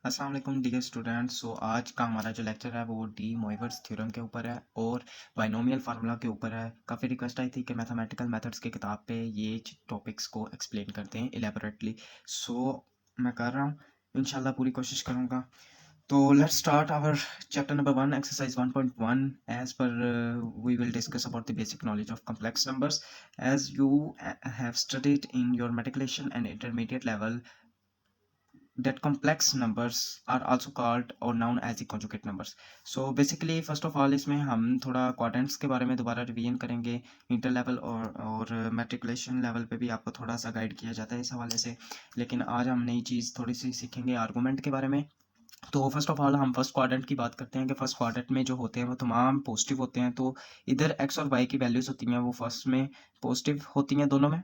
अस्सलाम वालेकुम dear students. आज का हमारा जो लेक्चर है वो डी मोइवर्स थ्योरम के ऊपर है और बाइनोमियल फार्मूला के ऊपर है। काफ़ी रिक्वेस्ट आई थी कि मैथमेटिकल मेथड्स की किताब पे ये टॉपिक्स को एक्सप्लेन करते हैं इलेबोरेटली। मैं कर रहा हूँ, इंशाल्लाह पूरी कोशिश करूँगा। तो let's start our chapter number 1 exercise 1.1 as पर we will discuss about the basic knowledge of complex numbers. As you have studied in your matriculation and intermediate level that complex numbers are also called or known as the conjugate numbers. So basically first of all इसमें हम थोड़ा quadrants के बारे में दोबारा revision करेंगे। Inter level और matriculation level पे भी आपको थोड़ा सा गाइड किया जाता है इस हवाले से, लेकिन आज हम नई चीज़ थोड़ी सी सीखेंगे आर्गूमेंट के बारे में। तो फर्स्ट ऑफ ऑल हम फर्स्ट क्वाड्रेंट की बात करते हैं कि फर्स्ट क्वाड्रेंट में जो होते हैं वो तमाम पॉजिटिव होते हैं। तो इधर एक्स और वाई की वैल्यूज़ होती हैं वो फर्स्ट में पॉजिटिव होती हैं दोनों में,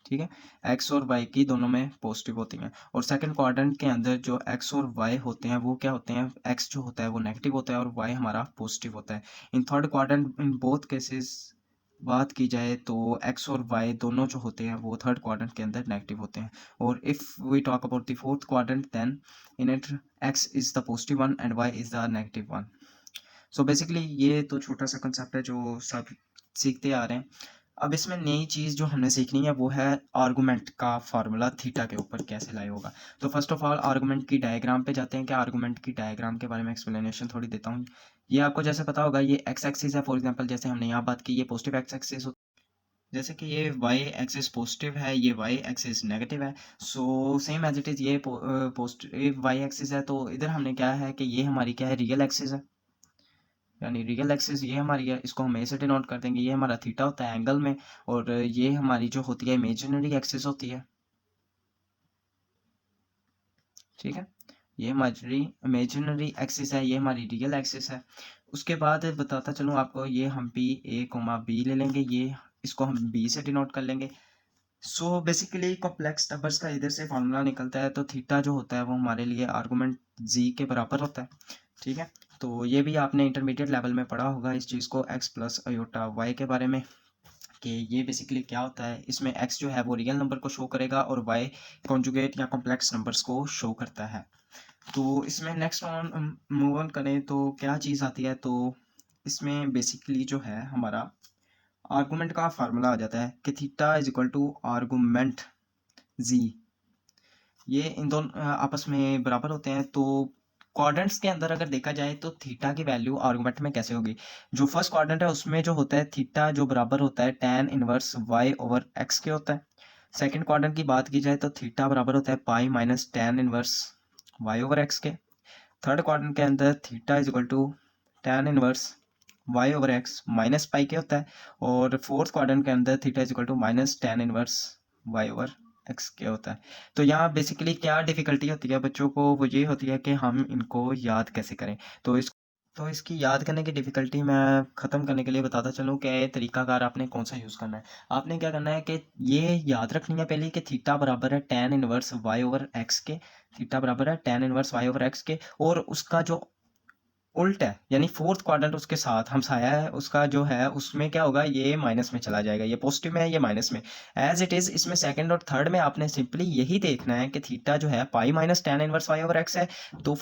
ठीक है। एक्स और वाई की दोनों में पॉजिटिव होती हैं। और सेकंड क्वाड्रेंट के अंदर जो एक्स और वाई होते हैं वो क्या होते हैं, एक्स जो होता है वो नेगेटिव होता है और वाई हमारा पॉजिटिव होता है। In third quadrant in both cases बात की जाए तो एक्स और वाई दोनों जो होते हैं वो थर्ड क्वाड्रेंट के अंदर नेगेटिव होते हैं। और if we talk about the fourth quadrant then in it X is the positive one and Y is the negative one. So basically ये तो छोटा सा कंसेप्ट है जो सब सीखते आ रहे हैं। अब इसमें नई चीज़ जो हमने सीखनी है वो है आर्गुमेंट का फार्मूला थीटा के ऊपर कैसे लाया होगा। तो फर्स्ट ऑफ ऑल आर्गुमेंट की डायग्राम पे जाते हैं कि आर्गुमेंट की डायग्राम के बारे में एक्सप्लेनेशन थोड़ी देता हूँ। ये आपको जैसे पता होगा ये एक्स एक्सिस है, फॉर एग्जांपल जैसे हमने यहाँ बात की ये पॉजिटिव एक्स एक्सिस, जैसे कि ये वाई एक्सिस पॉजिटिव है, ये वाई एक्सिस नेगेटिव है। So same as it is ये पॉजिटिव वाई एक्सिस है, तो इधर हमने क्या है कि ये हमारी क्या है, रियल एक्सिस है, यानी रियल एक्सिस ये हमारी है, इसको हम ए से डिनोट कर देंगे। ये हमारा थीटा होता है एंगल में, और ये हमारी जो होती है इमेजिनरी एक्सिस होती है, ठीक है। ये हमारी इमेजिनरी एक्सिस है, ये हमारी रियल एक्सिस है। उसके बाद बताता चलूँ आपको, ये हम पी ए कोमा बी ले लेंगे, ये इसको हम बी से डिनोट कर लेंगे। सो बेसिकली कॉम्प्लेक्स नंबर्स का इधर से फॉर्मूला निकलता है, तो थीटा जो होता है वो हमारे लिए आर्गुमेंट जी के बराबर होता है, ठीक है। तो ये भी आपने इंटरमीडिएट लेवल में पढ़ा होगा इस चीज़ को, एक्स प्लस अयोटा वाई के बारे में, कि ये बेसिकली क्या होता है। इसमें एक्स जो है वो रियल नंबर को शो करेगा और वाई कॉन्जुगेट या कॉम्प्लेक्स नंबर्स को शो करता है। तो इसमें नेक्स्ट ऑन मूव ऑन करें तो क्या चीज़ आती है, तो इसमें बेसिकली जो है हमारा आर्गुमेंट का फार्मूला आ जाता है कि theta is equal to argument z, ये इन दोनों आपस में बराबर होते हैं। तो क्वाड्रेंट्स के अंदर अगर देखा जाए तो थीटा की वैल्यू आर्गुमेंट में कैसे होगी। जो फर्स्ट क्वाड्रेंट है उसमें जो होता है थीटा जो बराबर होता है tan inverse y over x के होता है। सेकंड क्वाड्रेंट की बात की जाए तो थीटा बराबर होता है pi minus tan inverse y over x के। थर्ड क्वाड्रेंट के अंदर theta is equal to tan inverse y over x minus pi के होता है। और फोर्थ क्वाड्रेंट के अंदर theta is equal to minus tan inverse y over x के होता है। तो यहाँ बेसिकली क्या डिफ़िकल्टी होती है बच्चों को, वो ये होती है कि हम इनको याद कैसे करें। तो इसकी याद करने की डिफ़िकल्टी मैं ख़त्म करने के लिए बताता चलूँ कि तरीकाकार आपने कौन सा यूज़ करना है। आपने क्या करना है कि ये याद रखनी है पहले कि थीटा बराबर है tan inverse y over x के, थीटा बराबर है tan inverse y over x के, और उसका जो उल्टा है यानी फोर्थ क्वाड्रेंट उसके साथ हमसाया है उसका जो है उसमें क्या होगा, ये माइनस में चला जाएगा, ये पॉजिटिव में है ये माइनस में। एज इट इज इसमें सेकंड और थर्ड में आपने सिंपली यही देखना है कि थीटा जो है pi minus tan inverse y over x है। तो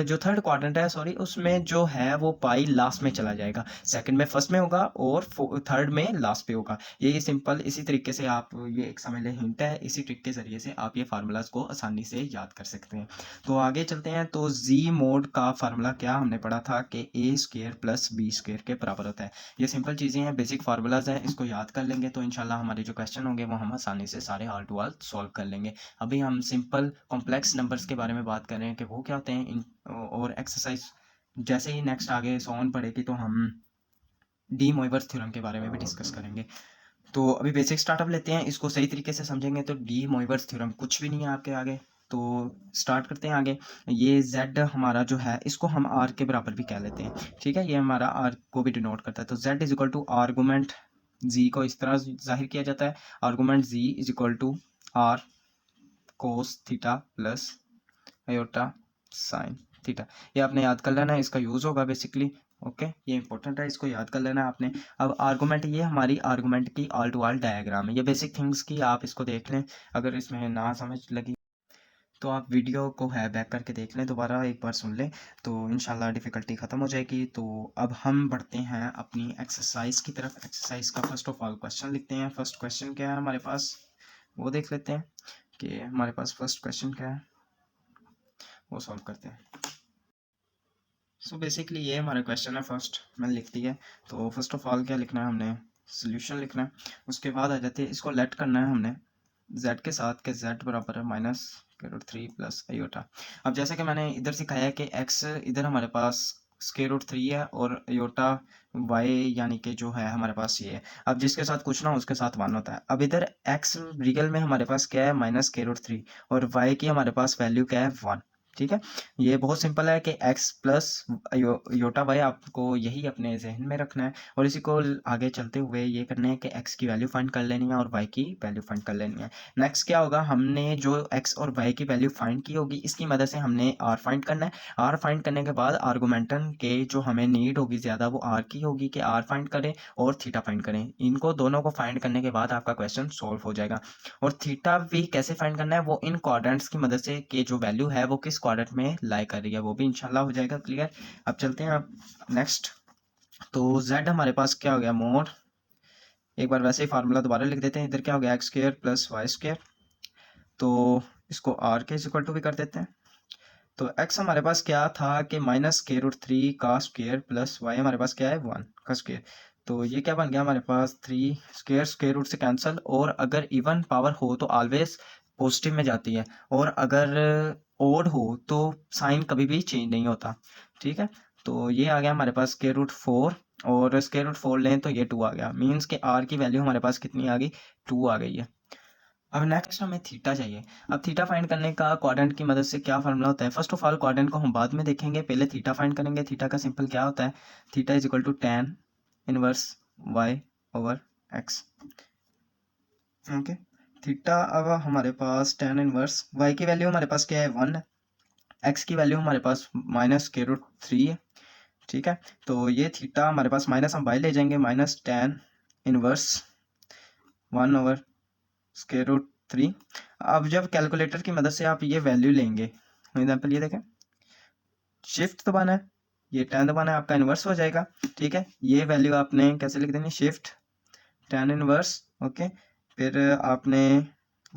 जो थर्ड क्वाड्रेंट है सॉरी, उसमें जो है वो पाई लास्ट में चला जाएगा, सेकंड में फर्स्ट में होगा और थर्ड में लास्ट पे होगा। ये सिंपल इसी तरीके से आप ये एक समझ लें हिंट है, इसी ट्रिक के जरिए से आप ये फार्मूलाज को आसानी से याद कर सकते हैं। तो आगे चलते हैं। तो जी मोड का फार्मूला क्या हमने पढ़ा था कि ए स्क्र प्लस बी स्क्र के बराबर होता है। ये सिंपल चीज़ें हैं, बेसिक फार्मूलाज हैं, इसको याद कर लेंगे तो इंशाल्लाह हमारे जो क्वेश्चन होंगे वो हम आसानी से सारे ऑल टू ऑल सॉल्व कर लेंगे। अभी हम सिंपल कॉम्प्लेक्स नंबर्स के बारे में बात कर रहे हैं कि वो क्या होते हैं और एक्सरसाइज जैसे ही नेक्स्ट आगे सॉन पढ़ेगी तो हम डी मोइवर्स थ्योरम के बारे में भी डिस्कस करेंगे। तो अभी बेसिक स्टार्टअप लेते हैं, इसको सही तरीके से समझेंगे तो डी मोइवर्स थ्योरम कुछ भी नहीं है आपके आगे। तो स्टार्ट करते हैं आगे। ये z हमारा जो है इसको हम r के बराबर भी कह लेते हैं, ठीक है। ये हमारा r को भी डिनोट करता है। तो z is equal to argument z को इस तरह जाहिर किया जाता है, argument z is equal to r cos theta plus iota sine theta. ये आपने याद कर लेना है, इसका यूज़ होगा बेसिकली। ओके, ये इंपॉर्टेंट है, इसको याद कर लेना है आपने। अब आर्गूमेंट, ये हमारी आर्गूमेंट की ऑल टू ऑल डायग्राम है, ये बेसिक थिंग्स की आप इसको देख लें, अगर इसमें ना समझ लगी तो आप वीडियो को है बैक करके देख लें, दोबारा एक बार सुन लें, तो इंशाल्लाह डिफ़िकल्टी ख़त्म हो जाएगी। तो अब हम बढ़ते हैं अपनी एक्सरसाइज की तरफ। एक्सरसाइज का फर्स्ट ऑफ ऑल क्वेश्चन लिखते हैं। फर्स्ट क्वेश्चन क्या है हमारे पास, वो देख लेते हैं कि हमारे पास फर्स्ट क्वेश्चन क्या है, वो सॉल्व करते हैं। सो बेसिकली ये हमारा क्वेश्चन है, फर्स्ट मैंने लिख दिया है। तो फर्स्ट ऑफ ऑल क्या लिखना है, हमने सोल्यूशन लिखना है। उसके बाद आ जाते हैं, इसको लेट करना है हमने z के साथ के z बराबर है minus square root 3 plus iota. अब जैसे कि मैंने इधर सिखाया है कि x इधर हमारे पास स्क्वायर रूट 3 है और आयोटा y यानी कि जो है हमारे पास ये है। अब जिसके साथ कुछ ना उसके साथ 1 होता है। अब इधर x रियल में हमारे पास क्या है, माइनस स्क्वायर रूट 3, और y की हमारे पास वैल्यू क्या है, 1। ठीक है, ये बहुत सिंपल है कि x प्लस योटा वाई आपको यही अपने जहन में रखना है, और इसी को आगे चलते हुए ये करना है कि x की वैल्यू फाइंड कर लेनी है और y की वैल्यू फाइंड कर लेनी है। नेक्स्ट क्या होगा, हमने जो x और y की वैल्यू फाइंड की होगी इसकी मदद से हमने r फाइंड करना है। r फाइंड करने के बाद आर्गुमेंटन के जो हमें नीड होगी ज़्यादा, वो r की होगी कि r फाइंड करें और थीटा फाइंड करें। इनको दोनों को फाइंड करने के बाद आपका क्वेश्चन सॉल्व हो जाएगा। और थीटा भी कैसे फाइंड करना है, वो इन क्वाड्रेंट्स की मदद से कि जो वैल्यू है वो किस क्वाड्रेंट में लाई कर रही है, वो भी इंशाल्लाह हो जाएगा क्लियर। अब चलते हैं अब नेक्स्ट। तो z हमारे पास क्या हो गया, मोड, एक बार वैसे ही फार्मूला दोबारा लिख देते हैं। इधर क्या हो गया, x square plus y square, तो इसको r के इक्वल टू भी कर देते हैं। तो x हमारे पास क्या था कि माइनस स्क्वायर रूट 3 का स्क्वायर प्लस y हमारे पास क्या है, 1 का स्क्वायर। तो ये क्या बन गया हमारे पास, 3 स्क्वायर, स्क्वायर रूट से कैंसिल, और अगर इवन पावर हो तो ऑलवेज पॉजिटिव में जाती है, और अगर ओड हो तो साइन कभी भी चेंज नहीं होता। ठीक है, तो ये आ गया हमारे पास स्क्वायर रूट 4, और स्क्वायर रूट 4 लें तो ये 2 आ गया, मीन्स के r की वैल्यू हमारे पास कितनी आ गई, 2 आ गई है। अब नेक्स्ट हमें थीटा चाहिए। अब थीटा फाइंड करने का क्वाड्रेंट की मदद से क्या फार्मूला होता है, फर्स्ट ऑफ ऑल क्वाड्रेंट को हम बाद में देखेंगे, पहले थीटा फाइंड करेंगे। थीटा का सिंपल क्या होता है, theta is equal to tan inverse y over x। Okay, theta अब हमारे पास tan इनवर्स y की वैल्यू हमारे पास क्या है, 1 है, x की वैल्यू हमारे पास माइनस स्क्वायर रूट 3 है। ठीक है, तो ये थीटा हमारे पास माइनस हम y ले जाएंगे, minus tan inverse 1 over square root 3। अब जब कैलकुलेटर की मदद से आप ये वैल्यू लेंगे, एग्जाम्पल ये देखें, शिफ्ट दबाना है, ये tan दबाना है, आपका इन्वर्स हो जाएगा। ठीक है, ये वैल्यू आपने कैसे लिख देनी, शिफ्ट tan इन्वर्स, ओके, फिर आपने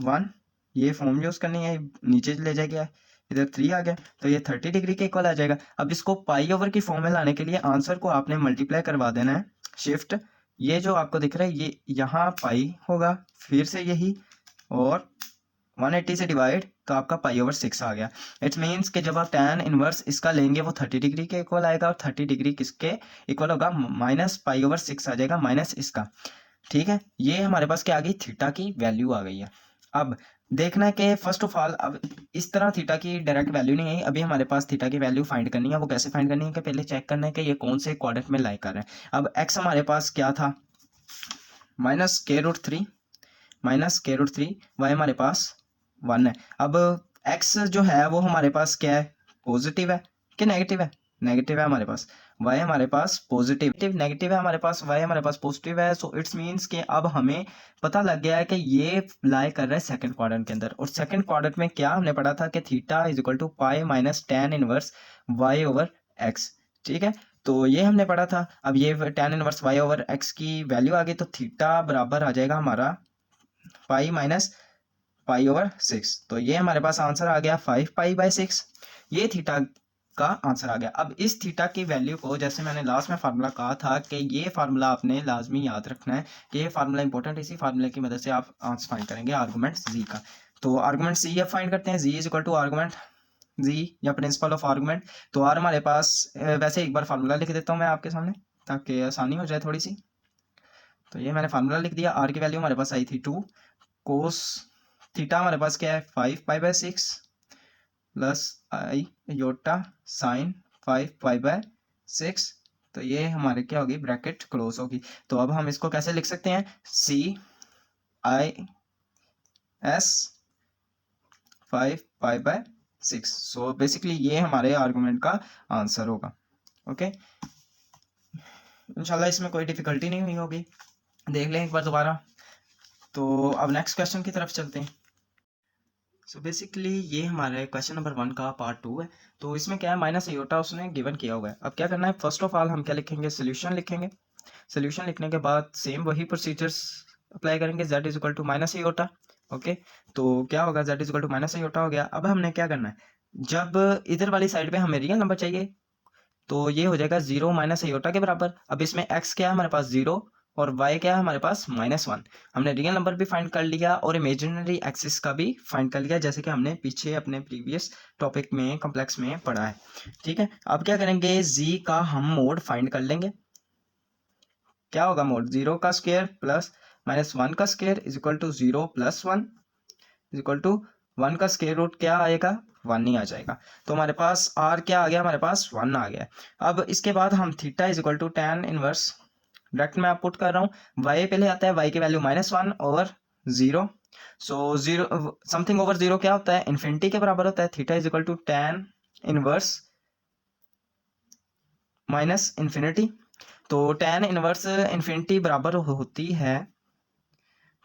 1, ये फॉर्म यूज करनी है, नीचे ले जाएगा, इधर 3 आ गया, तो ये 30 डिग्री के इक्वल आ जाएगा। अब इसको पाई ओवर की फॉर्म में लाने के लिए आंसर को आपने मल्टीप्लाई करवा देना है, शिफ्ट, ये जो आपको दिख रहा है ये यहाँ पाई होगा, फिर से यही, और 180 से डिवाइड, तो आपका पाई ओवर 6 आ गया। इट्स मीन्स कि जब आप tan इनवर्स इसका लेंगे वो 30 डिग्री के इक्वल आएगा, और 30 डिग्री किसके इक्वल होगा, माइनस पाई ओवर 6 आ जाएगा, माइनस इसका। ठीक है, ये हमारे पास क्या आ गई, थीटा की वैल्यू आ गई है। अब देखना है कि फर्स्ट ऑफ ऑल, अब इस तरह थीटा की डायरेक्ट वैल्यू नहीं आई, अभी हमारे पास थीटा की वैल्यू फाइंड करनी है। वो कैसे फाइंड करनी है कि पहले चेक करना है कि ये कौन से क्वाड्रेंट में लाई कर रहे हैं। अब x हमारे पास क्या था, minus square root 3, minus square root 3, y हमारे पास 1 है। अब x जो है वो हमारे पास क्या है, पॉजिटिव है कि नेगेटिव है, नेगेटिव है हमारे पास। y हमारे पास पॉजिटिव, नेगेटिव है हमारे पास, y हमारे पास पॉजिटिव है। सो इट्स मीन्स कि अब हमें पता लग गया है कि ये लाई कर रहा है सेकंड क्वाड्रेंट के अंदर। और सेकंड क्वाड्रेंट में क्या हमने पढ़ा था कि theta is equal to pi minus tan inverse y over x। ठीक है, तो ये हमने पढ़ा था। अब ये tan inverse y over x की वैल्यू आ गई, तो थीटा बराबर आ जाएगा हमारा पाई माइनस पाई ओवर 6। तो ये हमारे पास आंसर आ गया 5 पाई बाय 6, ये थीटा का आंसर आ गया। अब इस थीटा की वैल्यू को, जैसे मैंने लास्ट में फार्मूला कहा था कि ये फार्मूला आपने लाजमी याद रखना है कि ये फार्मूला इंपॉर्टेंट, इसी फार्मूले की मदद से आप आंसर फाइंड करेंगे आर्गुमेंट जी का। तो आर्गुमेंट जी अब फाइंड करते हैं, जी इज इक्वल टू आर्गुमेंट जी या प्रिंसिपल ऑफ आर्गुमेंट। तो आर हमारे पास, वैसे एक बार फार्मूला लिख देता हूँ मैं आपके सामने ताकि आसानी हो जाए थोड़ी सी। तो ये मैंने फार्मूला लिख दिया, आर की वैल्यू हमारे पास आई थी 2, कोस थीटा हमारे पास क्या है 5 pi by 6 plus iota sine 5 pi by 6। तो ये हमारे क्या होगी, ब्रैकेट क्लोज होगी। तो अब हम इसको कैसे लिख सकते हैं, C I S 5 pi by 6। So basically ये हमारे आर्गुमेंट का आंसर होगा। ओके, इंशाल्लाह इसमें कोई डिफिकल्टी नहीं हुई होगी, देख लें एक बार दोबारा। तो अब नेक्स्ट क्वेश्चन की तरफ चलते हैं। सो बेसिकली ये हमारे क्वेश्चन नंबर 1 का पार्ट 2 है। तो इसमें क्या है, माइनस आयोटा उसने गिवन किया हुआ है। अब क्या करना है, फर्स्ट ऑफ ऑल हम क्या लिखेंगे, सोल्यूशन लिखेंगे। सोल्यूशन लिखने के बाद सेम वही प्रोसीजर्स अप्लाई करेंगे, z is equal to minus iota. Okay, तो क्या होगा, z is equal to minus iota हो गया। अब हमने क्या करना है, जब इधर वाली साइड पे हमें रियल नंबर चाहिए तो ये हो जाएगा 0 माइनस आयोटा के बराबर। अब इसमें x क्या है हमारे पास 0 और y क्या है हमारे पास -1। हमने रियल नंबर भी फाइंड कर लिया और इमेजिनरी एक्सिस का भी फाइंड कर लिया, जैसे कि हमने पीछे अपने प्रीवियस टॉपिक में कॉम्प्लेक्स में पढ़ा है। ठीक है, अब क्या करेंगे, z का हम मोड फाइंड कर लेंगे। क्या होगा मोड, 0 का स्क्वायर प्लस -1 का square is equal to 0 plus 1 is equal to 1 का स्क्वायर रूट क्या आएगा, 1 ही आ जाएगा। तो हमारे पास r क्या आ गया, हमारे पास 1 आ गया। अब इसके बाद हम theta is equal to tan inverse, direct मैं आप पुट कर रहा हूँ, y पहले आता है, y की value -1 over 0। So 0 something over 0 क्या होता है, इन्फिनिटी के बराबर होता है। Theta is equal to tan inverse minus infinity. तो tan इनवर्स इन्फिनिटी बराबर होती है,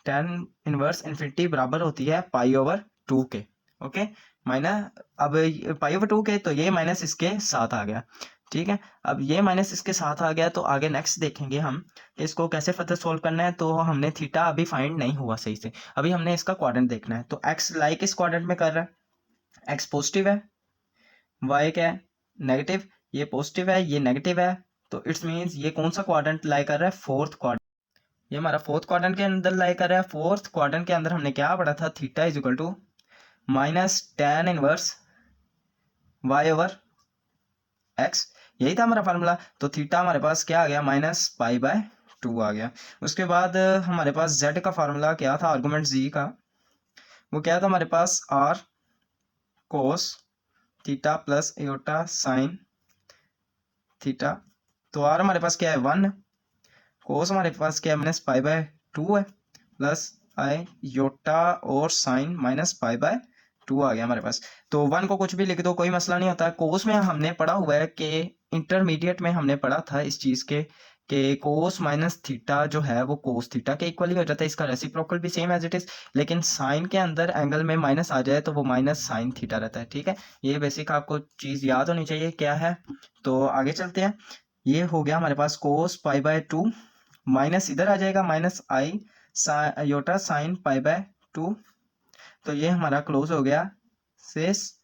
tan इनवर्स इन्फिनिटी बराबर होती है पाई ओवर 2 के। ओके, माइनस अब पाई ओवर 2 के, तो ये माइनस इसके साथ आ गया। ठीक है, अब ये माइनस इसके साथ आ गया, तो आगे नेक्स्ट देखेंगे हम कि इसको कैसे फर्दर सोल्व करना है। तो हमने थीटा अभी फाइंड नहीं हुआ सही से, अभी हमने इसका क्वाड्रेंट देखना है। तो एक्स लाइक इस क्वाड्रेंट में कर रहा है, एक्स पॉजिटिव है, वाई क्या है नेगेटिव, ये पॉजिटिव है ये नेगेटिव है, तो इट्स मीन्स ये कौन सा क्वाड्रेंट लाई कर रहा है, फोर्थ क्वाड्रेंट। ये हमारा फोर्थ क्वाड्रेंट के अंदर लाई कर रहा है। फोर्थ क्वाड्रेंट के अंदर हमने क्या पढ़ा था, theta is equal to minus tan inverse y over x, यही था हमारा फार्मूला। तो थीटा हमारे पास क्या आ गया, -π/2 आ गया। उसके बाद हमारे पास z का फार्मूला क्या था, आर्गुमेंट z का, वो क्या था हमारे पास, r cos theta plus iota sine theta. तो r हमारे पास क्या है 1, कोस हमारे पास क्या है -π/2 है, प्लस आई योटा और साइन -π/2 आ गया हमारे पास। तो 1 को कुछ भी लिख दो, कोई मसला नहीं होता। कोस में हमने पढ़ा हुआ है कि इंटरमीडिएट में हमने पढ़ा था इस चीज़ के कि कोस माइनस थीटा जो है वो कोस थीटा के इक्वल ही हो जाता है, इसका रेसिप्रोकल भी सेम एज इट इज। लेकिन साइन के अंदर एंगल में माइनस आ जाए तो वो माइनस साइन थीटा रहता है। ठीक है, ये बेसिक आपको चीज़ याद होनी चाहिए क्या है। तो आगे चलते हैं, ये हो गया हमारे पास cos π/2, माइनस इधर आ जाएगा -i योटा साइन π/2। तो ये हमारा क्लोज हो गया सेस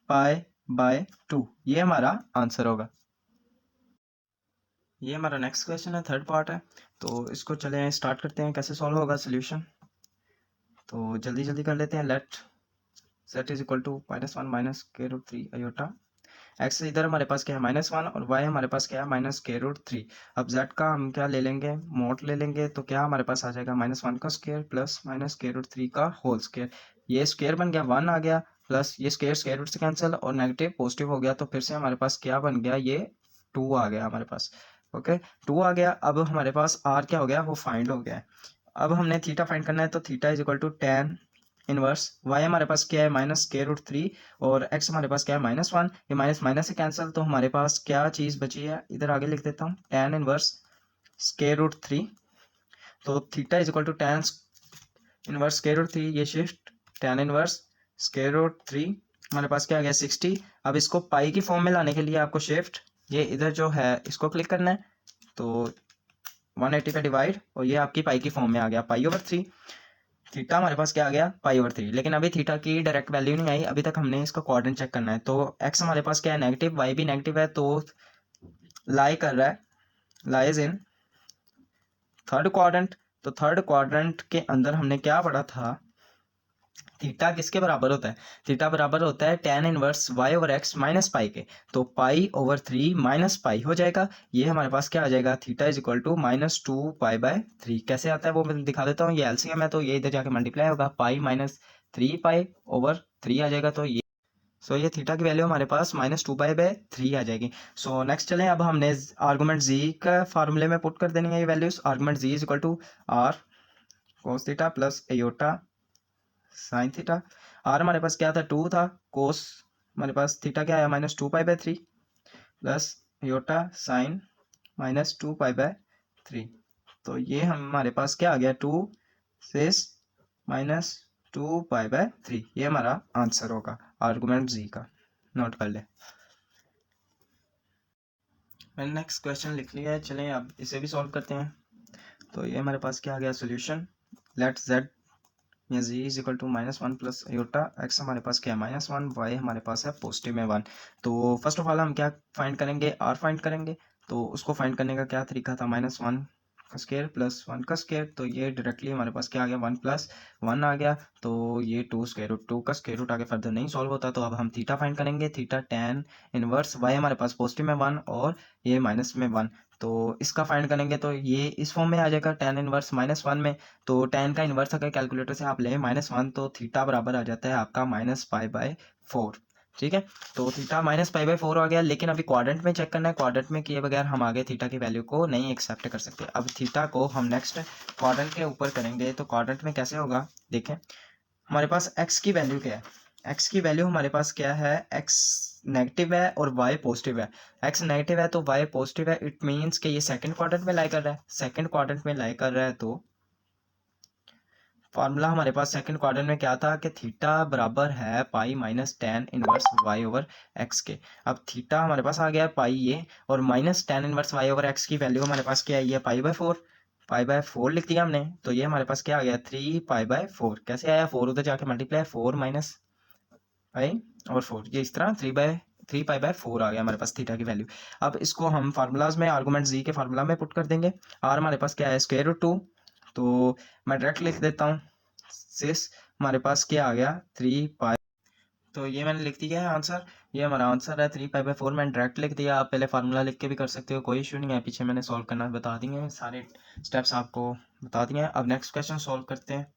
π/2, ये हमारा आंसर होगा। ये हमारा नेक्स्ट क्वेश्चन है, थर्ड पार्ट है। तो इसको चले स्टार्ट करते हैं, कैसे सॉल्व होगा सोल्यूशन। तो जल्दी जल्दी कर लेते हैं। Let z is equal to -1 minus k√3 iota, x इधर हमारे पास क्या है -1 और y हमारे पास क्या है -k√3। अब z का हम क्या ले लेंगे, मोड ले लेंगे। तो क्या हमारे पास आ जाएगा -1 का स्क्वायर प्लस -k√3 का होल स्क्वायर, ये स्क्वायर बन गया 1 आ गया, प्लस ये स्क्वायर स्क्वायर रूट से कैंसिल और नेगेटिव पॉजिटिव हो गया, तो फिर से हमारे पास क्या बन गया, ये 2 आ गया हमारे पास। ओके, 2 आ गया। अब हमारे पास r क्या हो गया, वो फाइंड हो गया है। अब हमने थीटा फाइंड करना है, तो theta is equal to tan inverse y हमारे पास क्या है -k√3 और x हमारे पास क्या है -1, ये माइनस माइनस से कैंसिल, तो हमारे पास क्या चीज़ बची है, इधर आगे लिख देता हूँ tan इनवर्स k√3। तो theta is equal to tan inverse k√3, ये शिफ्ट tan इनवर्स k√3 हमारे पास क्या आ गया 60। अब इसको पाई की फॉर्म में लाने के लिए आपको शिफ्ट ये इधर जो है इसको क्लिक करना है, तो 180 का डिवाइड और ये आपकी पाई की फॉर्म में आ गया π/3। थीटा हमारे पास क्या आ गया π/3, लेकिन अभी थीटा की डायरेक्ट वैल्यू नहीं आई, अभी तक हमने इसका क्वाड्रेंट चेक करना है। तो x हमारे पास क्या है नेगेटिव, y भी नेगेटिव है, तो लाई कर रहा है, लाइज इन थर्ड क्वाड्रेंट। तो थर्ड क्वाड्रेंट के अंदर हमने क्या पढ़ा था, थीटा किसके बराबर होता है, थीटा बराबर होता है tan inverse y over x minus pi के। तो π/3 माइनस पाई हो जाएगा, ये हमारे पास क्या आ जाएगा, थीटा इज इक्वल टू -2π/3। कैसे आता है वो मैं दिखा देता हूँ, ये एलसीएम है तो ये इधर जाके मल्टीप्लाई होगा, π-3π/3 आ जाएगा। तो ये ये थीटा की वैल्यू हमारे पास -2π/3 आ जाएगी। सो नेक्स्ट चलें, अब हमने आर्गूमेंट z का फार्मूले में पुट कर देनी है ये values. Argument z is equal to r cos theta plus iota sine theta. R हमारे पास क्या था 2 था, कोस हमारे पास थीटा क्या आया -2π/3 प्लस योटा साइन -2π/3। तो ये हमारे पास क्या आ गया 2 से 2π/3 ये हमारा आंसर होगा आर्गुमेंट जी का, नोट कर ले। मैंने नेक्स्ट क्वेश्चन लिख लिया है, चलें अब इसे भी सॉल्व करते हैं। तो ये हमारे पास क्या आ गया सोल्यूशन, लेट z या z is equal to -1 plus iota, x हमारे पास क्या है -1, y हमारे पास है पॉजिटिव में 1। तो फर्स्ट ऑफ ऑल हम क्या फाइंड करेंगे, r फाइंड करेंगे। तो उसको फाइंड करने का क्या तरीका था, -1 का स्क्वायर प्लस 1 का स्क्वायर, तो ये डायरेक्टली हमारे पास क्या आ गया 1 प्लस 1 आ गया। तो ये 2 स्क्वायर रूट 2 का स्क्वायर रूट आगे फर्दर नहीं सॉल्व होता। तो अब हम थीटा फाइंड करेंगे, थीटा tan इनवर्स y हमारे पास पॉजिटिव में 1 और ये माइनस में 1। तो इसका फाइंड करेंगे तो ये इस फॉर्म में आ जाएगा tan इनवर्स -1 में। तो tan का इनवर्स अगर कैलकुलेटर से आप लें -1 तो थीटा बराबर आ जाता है आपका -π/4। ठीक है, तो थीटा -π/4 आ गया। लेकिन अभी क्वाड्रेंट में चेक करना है, क्वाड्रेंट में किए बगैर हम आगे थीटा की वैल्यू को नहीं एक्सेप्ट कर सकते। अब थीटा को हम नेक्स्ट क्वाड्रेंट के ऊपर करेंगे। तो क्वाड्रेंट में कैसे होगा, देखें हमारे पास x की वैल्यू क्या है, x की वैल्यू हमारे पास क्या है, x नेगेटिव है और y पॉजिटिव है। x नेगेटिव है तो y पॉजिटिव है, इट मीन्स कि ये सेकंड क्वाड्रेंट में लाई कर रहा है। सेकंड क्वाड्रेंट में लाई कर रहा है तो फार्मूला हमारे पास सेकंड क्वाड्रेंट में क्या था कि थीटा बराबर है pi minus tan inverse y over x के। अब थीटा हमारे पास आ गया है पाई ये, और minus tan inverse y over x की वैल्यू हमारे पास क्या है, ये π/4 लिख दिया हमने। तो ये हमारे पास क्या आ गया 3π/4। कैसे आया, 4 उधर जाके मल्टीप्लाई 4 माइनस पाई और 4, ये इस तरह 3π/4 आ गया हमारे पास थीटा की वैल्यू। अब इसको हम फार्मूलाज में आर्गुमेंट जी के फार्मूला में पुट कर देंगे। r हमारे पास क्या है स्क्वायर रूट 2, तो मैं डायरेक्ट लिख देता हूँ सिस हमारे पास क्या आ गया 3π। तो ये मैंने लिख दिया है आंसर, ये हमारा आंसर है 3π/4। मैंने डायरेक्ट लिख दिया, आप पहले फार्मूला लिख के भी कर सकते हो, कोई इशू नहीं है। पीछे मैंने सॉल्व करना बता दिए हैं, सारे स्टेप्स आपको बता दिए हैं। अब नेक्स्ट क्वेश्चन सॉल्व करते हैं।